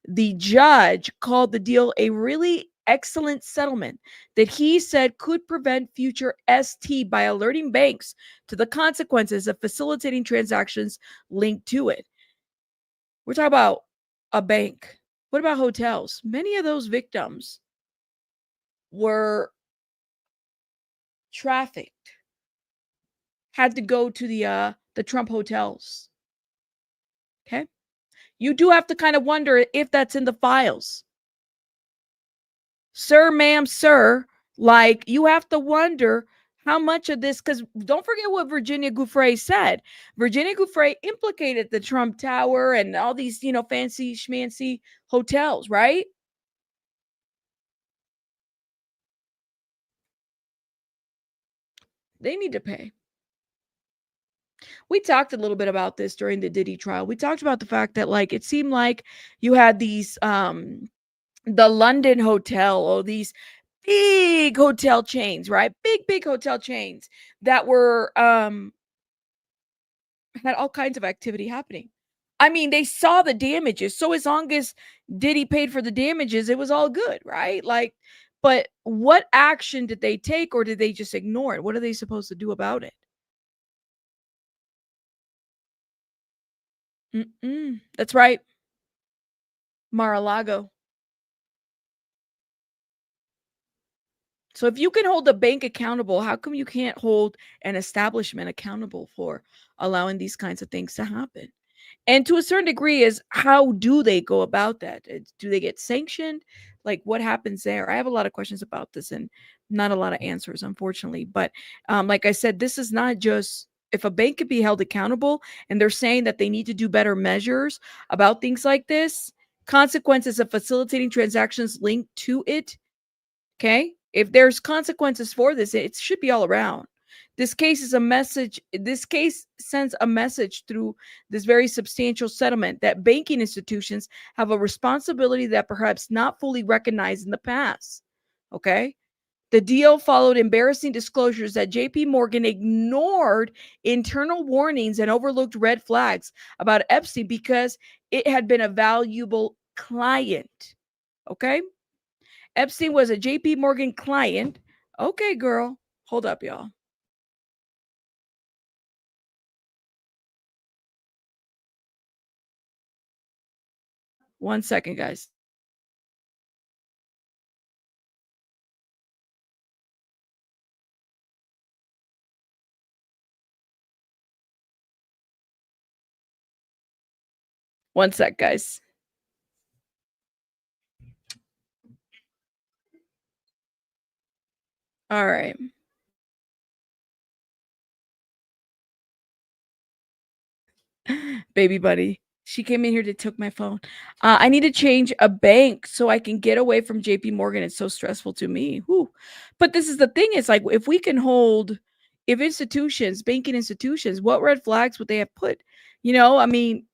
The judge called the deal a really excellent settlement that he said could prevent future ST by alerting banks to the consequences of facilitating transactions linked to it. We're talking about a bank. What about hotels? Many of those victims were trafficked, had to go to the Trump hotels. Okay. You do have to kind of wonder if that's in the files. Sir, ma'am, sir, like you have to wonder how much of this, because don't forget what Virginia Giuffre said. Virginia Giuffre implicated the Trump Tower and all these, fancy schmancy hotels, right? They need to pay. We talked a little bit about this during the Diddy trial. We talked about the fact that it seemed like you had these the London hotel or these big hotel chains, right? Big hotel chains that were had all kinds of activity happening. I mean, they saw the damages. So as long as Diddy paid for the damages, it was all good, right? But what action did they take, or did they just ignore it? What are they supposed to do about it? That's right. Mar-a-Lago. So if you can hold a bank accountable, how come you can't hold an establishment accountable for allowing these kinds of things to happen? And to a certain degree is how do they go about that? Do they get sanctioned? What happens there? I have a lot of questions about this and not a lot of answers, unfortunately. But like I said, this is not just if a bank could be held accountable and they're saying that they need to do better measures about things like this, consequences of facilitating transactions linked to it. Okay. If there's consequences for this, it should be all around. This case is a message. This case sends a message through this very substantial settlement that banking institutions have a responsibility that perhaps not fully recognized in the past. Okay. The deal followed embarrassing disclosures that JP Morgan ignored internal warnings and overlooked red flags about Epstein because it had been a valuable client. Okay. Epstein was a JP Morgan client. Okay, girl. Hold up, y'all. One second, guys. One sec, guys. All right. Baby buddy. She came in here to took my phone. I need to change a bank so I can get away from JP Morgan. It's so stressful to me. Whew. But this is the thing. It's if we can hold, if institutions, banking institutions, what red flags would they have put? I mean,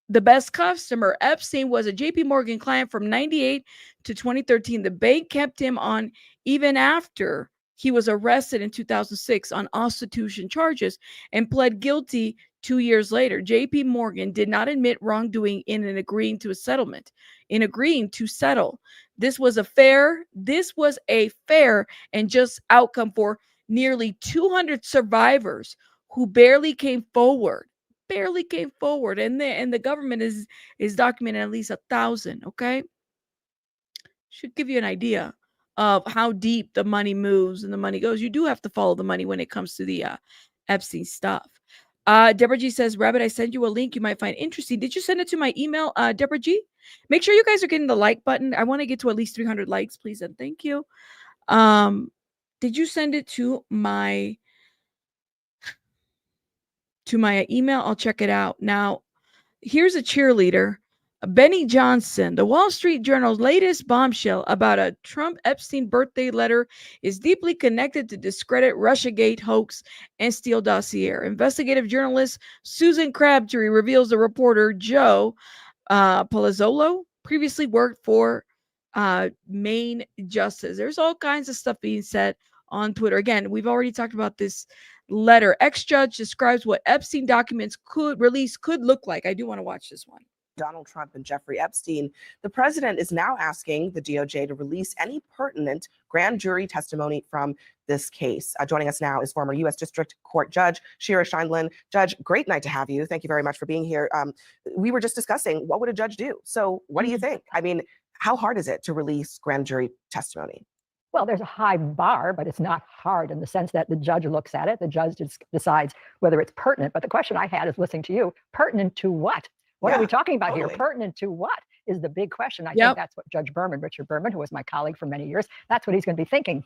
the best customer, Epstein, was a JP Morgan client from 98 to 2013. The bank kept him on even after he was arrested in 2006 on prostitution charges and pled guilty 2 years later. JP Morgan did not admit wrongdoing in agreeing to a settlement. In agreeing to settle, this was a fair and just outcome for nearly 200 survivors who barely came forward. And the government is documenting at least 1,000. Okay, should give you an idea of how deep the money moves and the money goes. You do have to follow the money when it comes to the Epstein stuff. Deborah G says, Rabbit, I sent you a link you might find interesting. Did you send it to my email, Deborah G? Make sure you guys are getting the like button. I want to get to at least 300 likes, please, and thank you. Did you send it to my email? I'll check it out. Now, here's a cheerleader. Benny Johnson, the Wall Street Journal's latest bombshell about a Trump Epstein birthday letter is deeply connected to discredit Russiagate hoax and Steele dossier. Investigative journalist Susan Crabtree reveals the reporter Joe Palazzolo previously worked for Maine Justice. There's all kinds of stuff being said on Twitter. Again, we've already talked about this letter. Ex-judge describes what Epstein documents could look like. I do want to watch this one. Donald Trump and Jeffrey Epstein, the president is now asking the DOJ to release any pertinent grand jury testimony from this case. Joining us now is former U.S. District Court Judge Shira Scheindlin. Judge, great night to have you. Thank you very much for being here. We were just discussing what would a judge do. So what do you think? I mean, how hard is it to release grand jury testimony? Well, there's a high bar, but it's not hard in the sense that the judge looks at it. The judge decides whether it's pertinent. But the question I had is listening to you, pertinent to what? What are we talking about here? Pertinent to what is the big question. I think that's what Judge Berman, Richard Berman, who was my colleague for many years, that's what he's going to be thinking.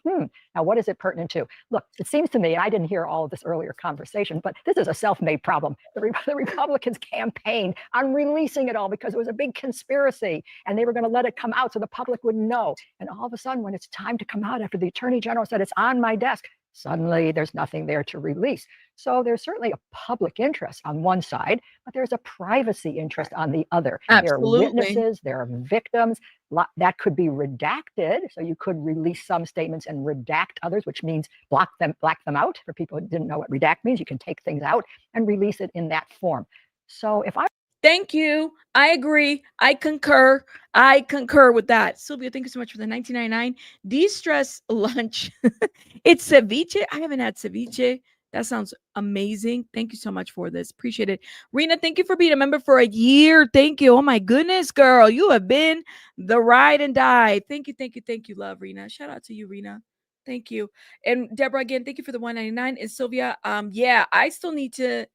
Now, what is it pertinent to? Look, it seems to me, and I didn't hear all of this earlier conversation, but this is a self-made problem. The Republicans campaigned on releasing it all because it was a big conspiracy, and they were going to let it come out so the public would know. And all of a sudden, when it's time to come out after the Attorney General said it's on my desk, suddenly there's nothing there to release. So there's certainly a public interest on one side, but there's a privacy interest on the other. Absolutely. There are witnesses, there are victims. That could be redacted. So you could release some statements and redact others, which means black them out. For people who didn't know what redact means, you can take things out and release it in that form. So if I Thank you. I agree. I concur. With that. Sylvia, thank you so much for the 1999 de-stress lunch. It's ceviche. I haven't had ceviche. That sounds amazing. Thank you so much for this. Appreciate it. Rena, thank you for being a member for a year. Thank you. Oh my goodness, girl. You have been the ride and die. Thank you, love, Rena. Shout out to you, Rena. Thank you. And Deborah, again, thank you for the 199. And Sylvia, yeah, I still need to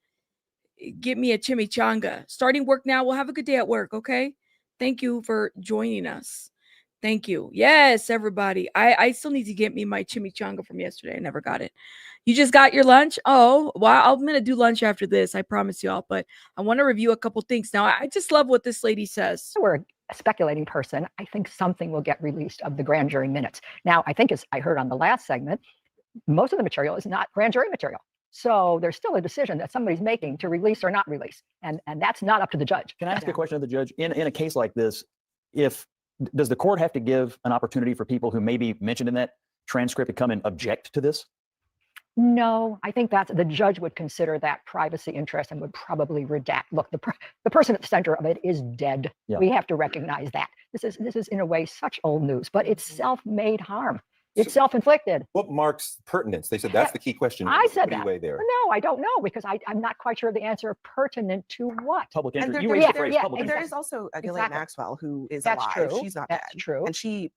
get me a chimichanga. Starting work now. We'll have a good day at work, okay? Thank you for joining us. Thank you. Yes, everybody. I still need to get me my chimichanga from yesterday. I never got it. You just got your lunch? Oh, well, I'm going to do lunch after this. I promise y'all. But I want to review a couple things. Now, I just love what this lady says. were a speculating person, I think something will get released of the grand jury minutes. Now, I think as I heard on the last segment, most of the material is not grand jury material. So there's still a decision that somebody's making to release or not release. And that's not up to the judge. Can I ask a question of the judge? In a case like this, does the court have to give an opportunity for people who may be mentioned in that transcript to come and object to this? No, I think the judge would consider that privacy interest and would probably redact. Look, the person at the center of it is dead. Yeah. We have to recognize that. This is in a way such old news, but it's self-made harm. It's self-inflicted. What marks pertinence? They said that's the key question. I said that. There. No, I don't know because I'm not quite sure of the answer. Pertinent to what? Public interest. You raised the phrase public interest. There is also Ghislaine Maxwell who is alive. True. She's not dead. True. And she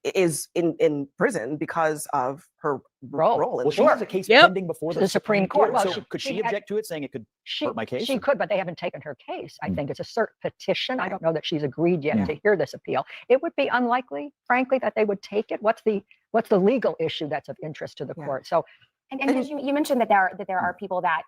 is in prison because of her role. Well, she has a case pending before the Supreme Court. Well, so could she object to it, saying it could hurt my case? She could, but they haven't taken her case. I think it's a cert petition. I don't know that she's agreed yet to hear this appeal. It would be unlikely, frankly, that they would take it. What's the legal issue that's of interest to the court? So, and you mentioned that there are people that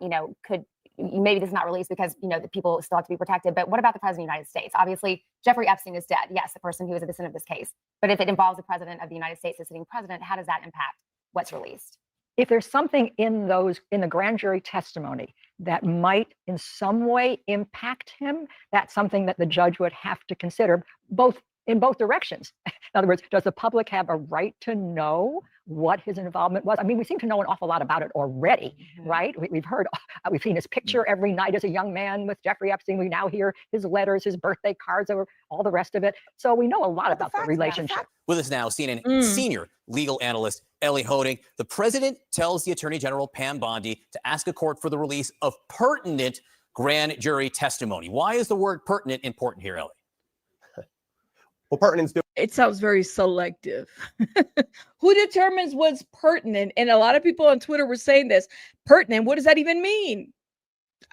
could. Maybe this is not released because the people still have to be protected. But what about the president of the United States? Obviously, Jeffrey Epstein is dead. Yes, the person who is at the center of this case. But if it involves the president of the United States, the sitting president, how does that impact what's released? If there's something in the grand jury testimony that might in some way impact him, that's something that the judge would have to consider in both directions. In other words, does the public have a right to know what his involvement was? I mean, we seem to know an awful lot about it already, right? We've seen his picture every night as a young man with Jeffrey Epstein. We now hear his letters, his birthday cards, all the rest of it. So we know a lot about the relationship. With us now, CNN senior legal analyst Ellie Honig. The president tells the Attorney General Pam Bondi to ask a court for the release of pertinent grand jury testimony. Why is the word pertinent important here, Ellie? Well, pertinence. It sounds very selective. Who determines what's pertinent? And a lot of people on Twitter were saying this. Pertinent, what does that even mean?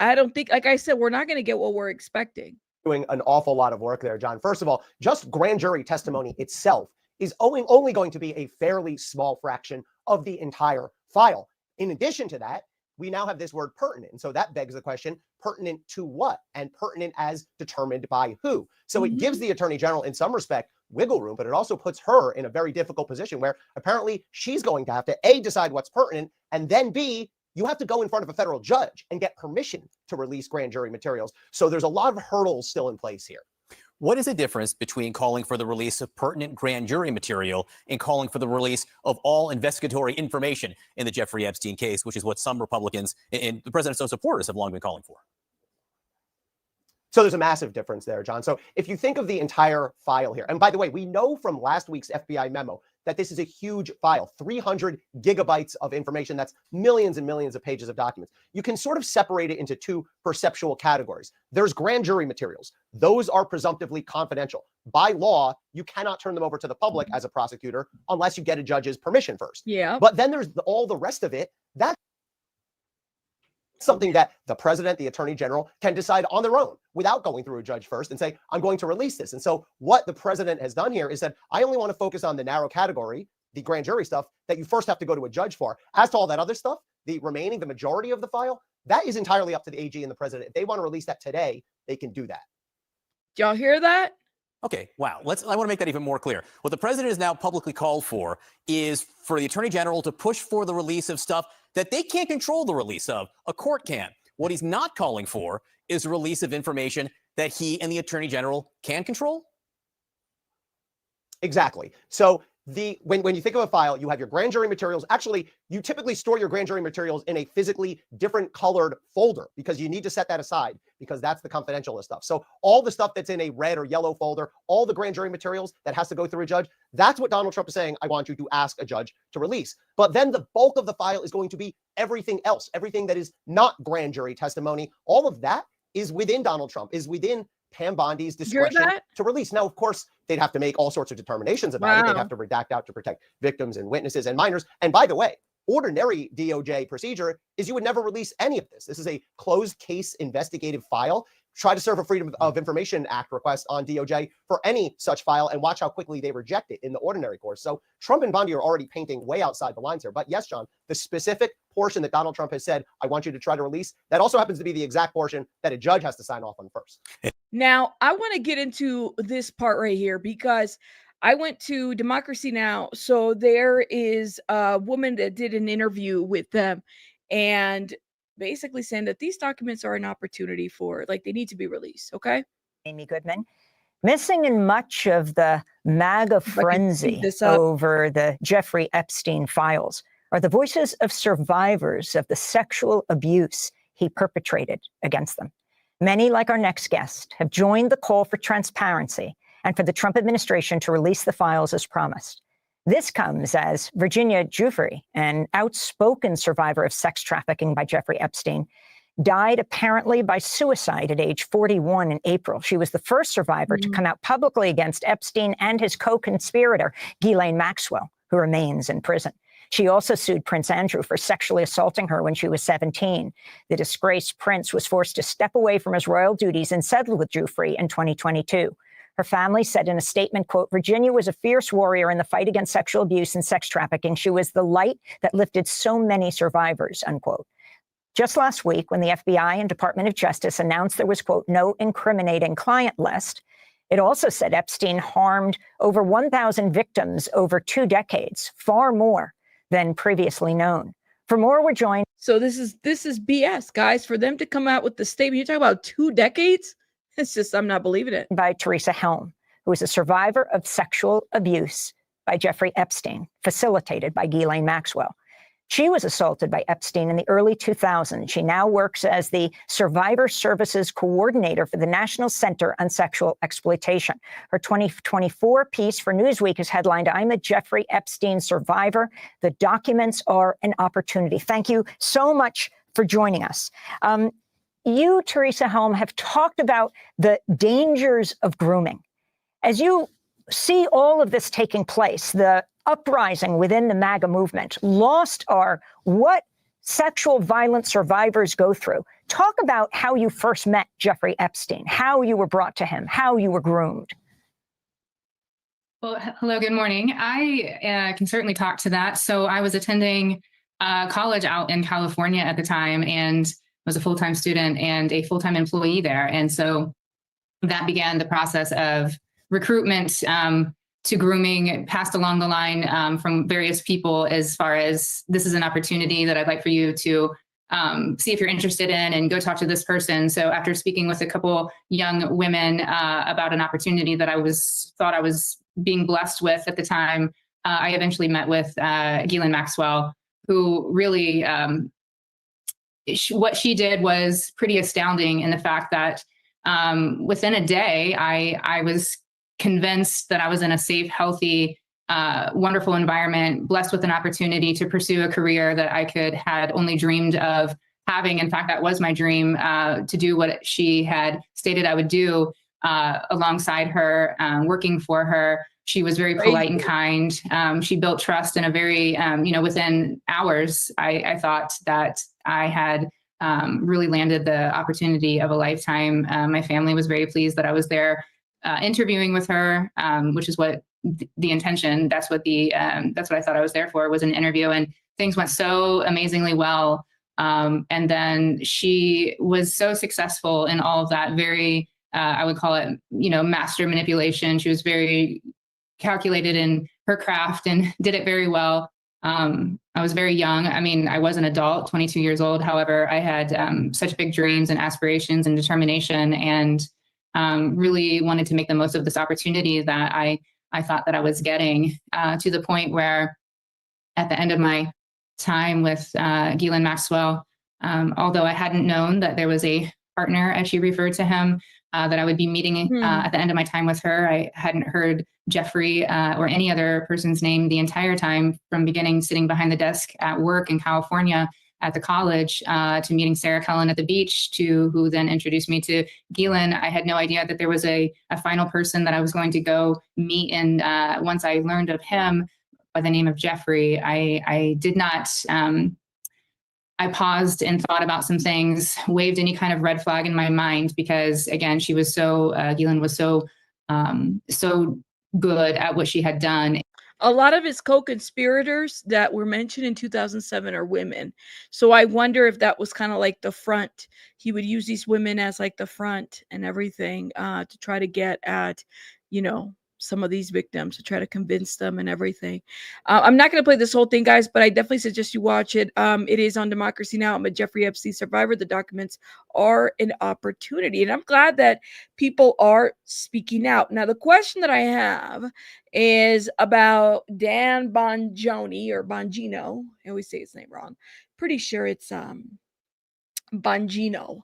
I don't think, like I said, we're not going to get what we're expecting. Doing an awful lot of work there, John. First of all, just grand jury testimony itself is only going to be a fairly small fraction of the entire file. In addition to that, we now have this word pertinent. And so that begs the question, pertinent to what? And pertinent as determined by who? So it gives the Attorney General, in some respect, wiggle room, but it also puts her in a very difficult position where apparently she's going to have to A, decide what's pertinent, and then B, you have to go in front of a federal judge and get permission to release grand jury materials. So there's a lot of hurdles still in place here. What is the difference between calling for the release of pertinent grand jury material and calling for the release of all investigatory information in the Jeffrey Epstein case, which is what some Republicans and the president's own supporters have long been calling for? So there's a massive difference there, John. So if you think of the entire file here, and by the way, we know from last week's FBI memo that this is a huge file, 300 gigabytes of information. That's millions and millions of pages of documents. You can sort of separate it into two perceptual categories. There's grand jury materials. Those are presumptively confidential. By law, you cannot turn them over to the public as a prosecutor unless you get a judge's permission first. Yeah. But then there's all the rest of it. That's something that the president, the attorney general can decide on their own without going through a judge first and say, I'm going to release this. And so what the president has done here is that I only want to focus on the narrow category, the grand jury stuff that you first have to go to a judge for. As to all that other stuff, the majority of the file, that is entirely up to the AG and the president. If they want to release that today, they can do that. Y'all hear that? Okay, wow. I want to make that even more clear. What the president has now publicly called for is for the attorney general to push for the release of stuff that they can't control the release of. A court can. What he's not calling for is a release of information that he and the attorney general can control. Exactly. So when you think of a file, you have your grand jury materials. Actually, you typically store your grand jury materials in a physically different colored folder because you need to set that aside because that's the confidential stuff. So all the stuff that's in a red or yellow folder, all the grand jury materials that has to go through a judge, that's what Donald Trump is saying, I want you to ask a judge to release. But then the bulk of the file is going to be everything else, everything that is not grand jury testimony. All of that is within Donald Trump, is within Pam Bondi's discretion to release. Now, of course, they'd have to make all sorts of determinations about it. They'd have to redact out to protect victims and witnesses and minors. And by the way, ordinary DOJ procedure is you would never release any of this. This is a closed case investigative file. Try to serve a Freedom of Information Act request on DOJ for any such file and watch how quickly they reject it in the ordinary course. So Trump and Bondi are already painting way outside the lines here. But yes, John, the specific portion that Donald Trump has said, I want you to try to release, that also happens to be the exact portion that a judge has to sign off on first. Now, I want to get into this part right here because I went to Democracy Now! So there is a woman that did an interview with them and basically saying that these documents are an opportunity for, like, they need to be released, okay? Amy Goodman. Missing in much of the MAGA frenzy over the Jeffrey Epstein files are the voices of survivors of the sexual abuse he perpetrated against them. Many, like our next guest, have joined the call for transparency and for the Trump administration to release the files as promised. This comes as Virginia Giuffre, an outspoken survivor of sex trafficking by Jeffrey Epstein, died apparently by suicide at age 41 in April. She was the first survivor to come out publicly against Epstein and his co-conspirator, Ghislaine Maxwell, who remains in prison. She also sued Prince Andrew for sexually assaulting her when she was 17. The disgraced prince was forced to step away from his royal duties and settled with Giuffre in 2022. Her family said in a statement, quote, Virginia was a fierce warrior in the fight against sexual abuse and sex trafficking. She was the light that lifted so many survivors, unquote. Just last week, when the FBI and Department of Justice announced there was, quote, no incriminating client list, it also said Epstein harmed over 1,000 victims over 2 decades, far more than previously known. For more, we're joined. So this is BS, guys. For them to come out with the statement, you're talking about 2 decades? It's just, I'm not believing it. By Teresa Helm, who is a survivor of sexual abuse by Jeffrey Epstein, facilitated by Ghislaine Maxwell. She was assaulted by Epstein in the early 2000s. She now works as the Survivor Services Coordinator for the National Center on Sexual Exploitation. Her 2024 piece for Newsweek is headlined, I'm a Jeffrey Epstein survivor. The documents are an opportunity. Thank you so much for joining us. You, Teresa Helm, have talked about the dangers of grooming. As you see all of this taking place, the uprising within the MAGA movement, lost are what sexual violence survivors go through. Talk about how you first met Jeffrey Epstein, how you were brought to him, how you were groomed. Well, hello, good morning. I can certainly talk to that. So I was attending college out in California at the time and was a full-time student and a full-time employee there. And so that began the process of recruitment to grooming, passed along the line from various people as far as this is an opportunity that I'd like for you to see if you're interested in and go talk to this person. So after speaking with a couple young women about an opportunity that I thought I was being blessed with at the time, I eventually met with Ghislaine Maxwell, who really, what she did was pretty astounding in the fact that within a day, I was convinced that I was in a safe, healthy, wonderful environment, blessed with an opportunity to pursue a career that I had only dreamed of having. In fact, that was my dream, to do what she had stated I would do alongside her, working for her. She was very polite and kind. She built trust in a very, within hours, I thought that I had really landed the opportunity of a lifetime. My family was very pleased that I was there interviewing with her, which is what the intention, that's what I thought I was there for, was an interview, and things went so amazingly well. And then she was so successful in all of that, very, I would call it, master manipulation. She was very calculated in her craft and did it very well. I was very young. I mean, I was an adult, 22 years old. However, I had such big dreams and aspirations and determination, and really wanted to make the most of this opportunity that I thought that I was getting, to the point where at the end of my time with Ghislaine Maxwell, although I hadn't known that there was a partner, as she referred to him, that I would be meeting at the end of my time with her. I hadn't heard Jeffrey or any other person's name the entire time, from beginning sitting behind the desk at work in California at the college, to meeting Sarah Cullen at the beach, to who then introduced me to Ghislaine. I had no idea that there was a final person that I was going to go meet. And once I learned of him by the name of Jeffrey, I did not, I paused and thought about some things, waved any kind of red flag in my mind, because again, she was so, Ghislaine was so good at what she had done. A lot of his co-conspirators that were mentioned in 2007 are women. So I wonder if that was kind of like the front. He would use these women as like the front and everything, to try to get at, some of these victims, to try to convince them and everything. I'm not going to play this whole thing, guys, but I definitely suggest you watch it. It is on Democracy Now! I'm a Jeffrey Epstein survivor. The documents are an opportunity, and I'm glad that people are speaking out. Now, the question that I have is about Dan Bongino or Bongino. I always say his name wrong. Pretty sure it's Bongino.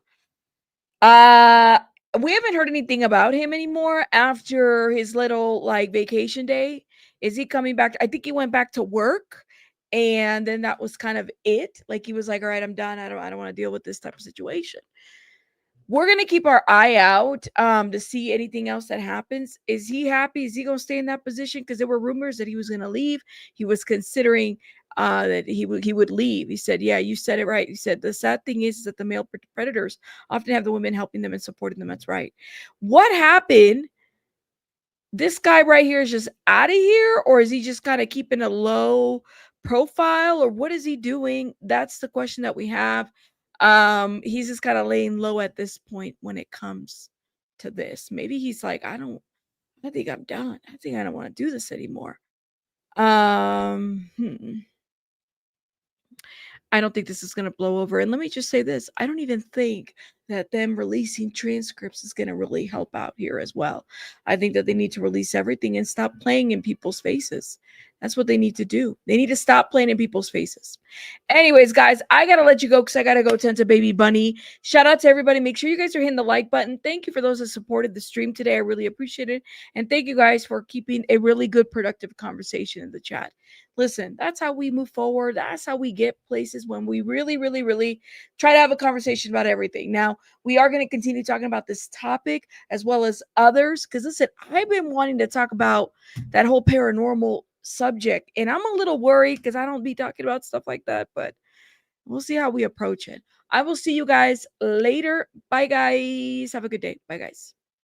We haven't heard anything about him anymore after his little vacation day. Is he coming back? I think he went back to work, and then that was kind of it. Like, he was like, all right, I'm done. I don't want to deal with this type of situation. We're going to keep our eye out to see anything else that happens. Is he happy? Is he going to stay in that position? Because there were rumors that he was going to leave. He was considering that he would leave. He said, yeah, you said it right. He said, the sad thing is that the male predators often have the women helping them and supporting them. That's right. What happened? This guy right here is just out of here, or is he just kind of keeping a low profile, or what is he doing? That's the question that we have. He's just kind of laying low at this point when it comes to this. Maybe he's like, I think I'm done. I think I don't want to do this anymore. I don't think this is going to blow over. And let me just say this. I don't even think that them releasing transcripts is going to really help out here as well. I think that they need to release everything and stop playing in people's faces. That's what they need to do. They need to stop playing in people's faces. Anyways, guys, I got to let you go because I got to go tend to baby bunny. Shout out to everybody. Make sure you guys are hitting the like button. Thank you for those that supported the stream today. I really appreciate it. And thank you guys for keeping a really good, productive conversation in the chat. Listen, that's how we move forward. That's how we get places when we really, really, really try to have a conversation about everything. Now, we are going to continue talking about this topic as well as others. Because listen, I've been wanting to talk about that whole paranormal subject, and I'm a little worried because I don't be talking about stuff like that, but we'll see how we approach it. I will see you guys later. Bye, guys. Have a good day. Bye, guys.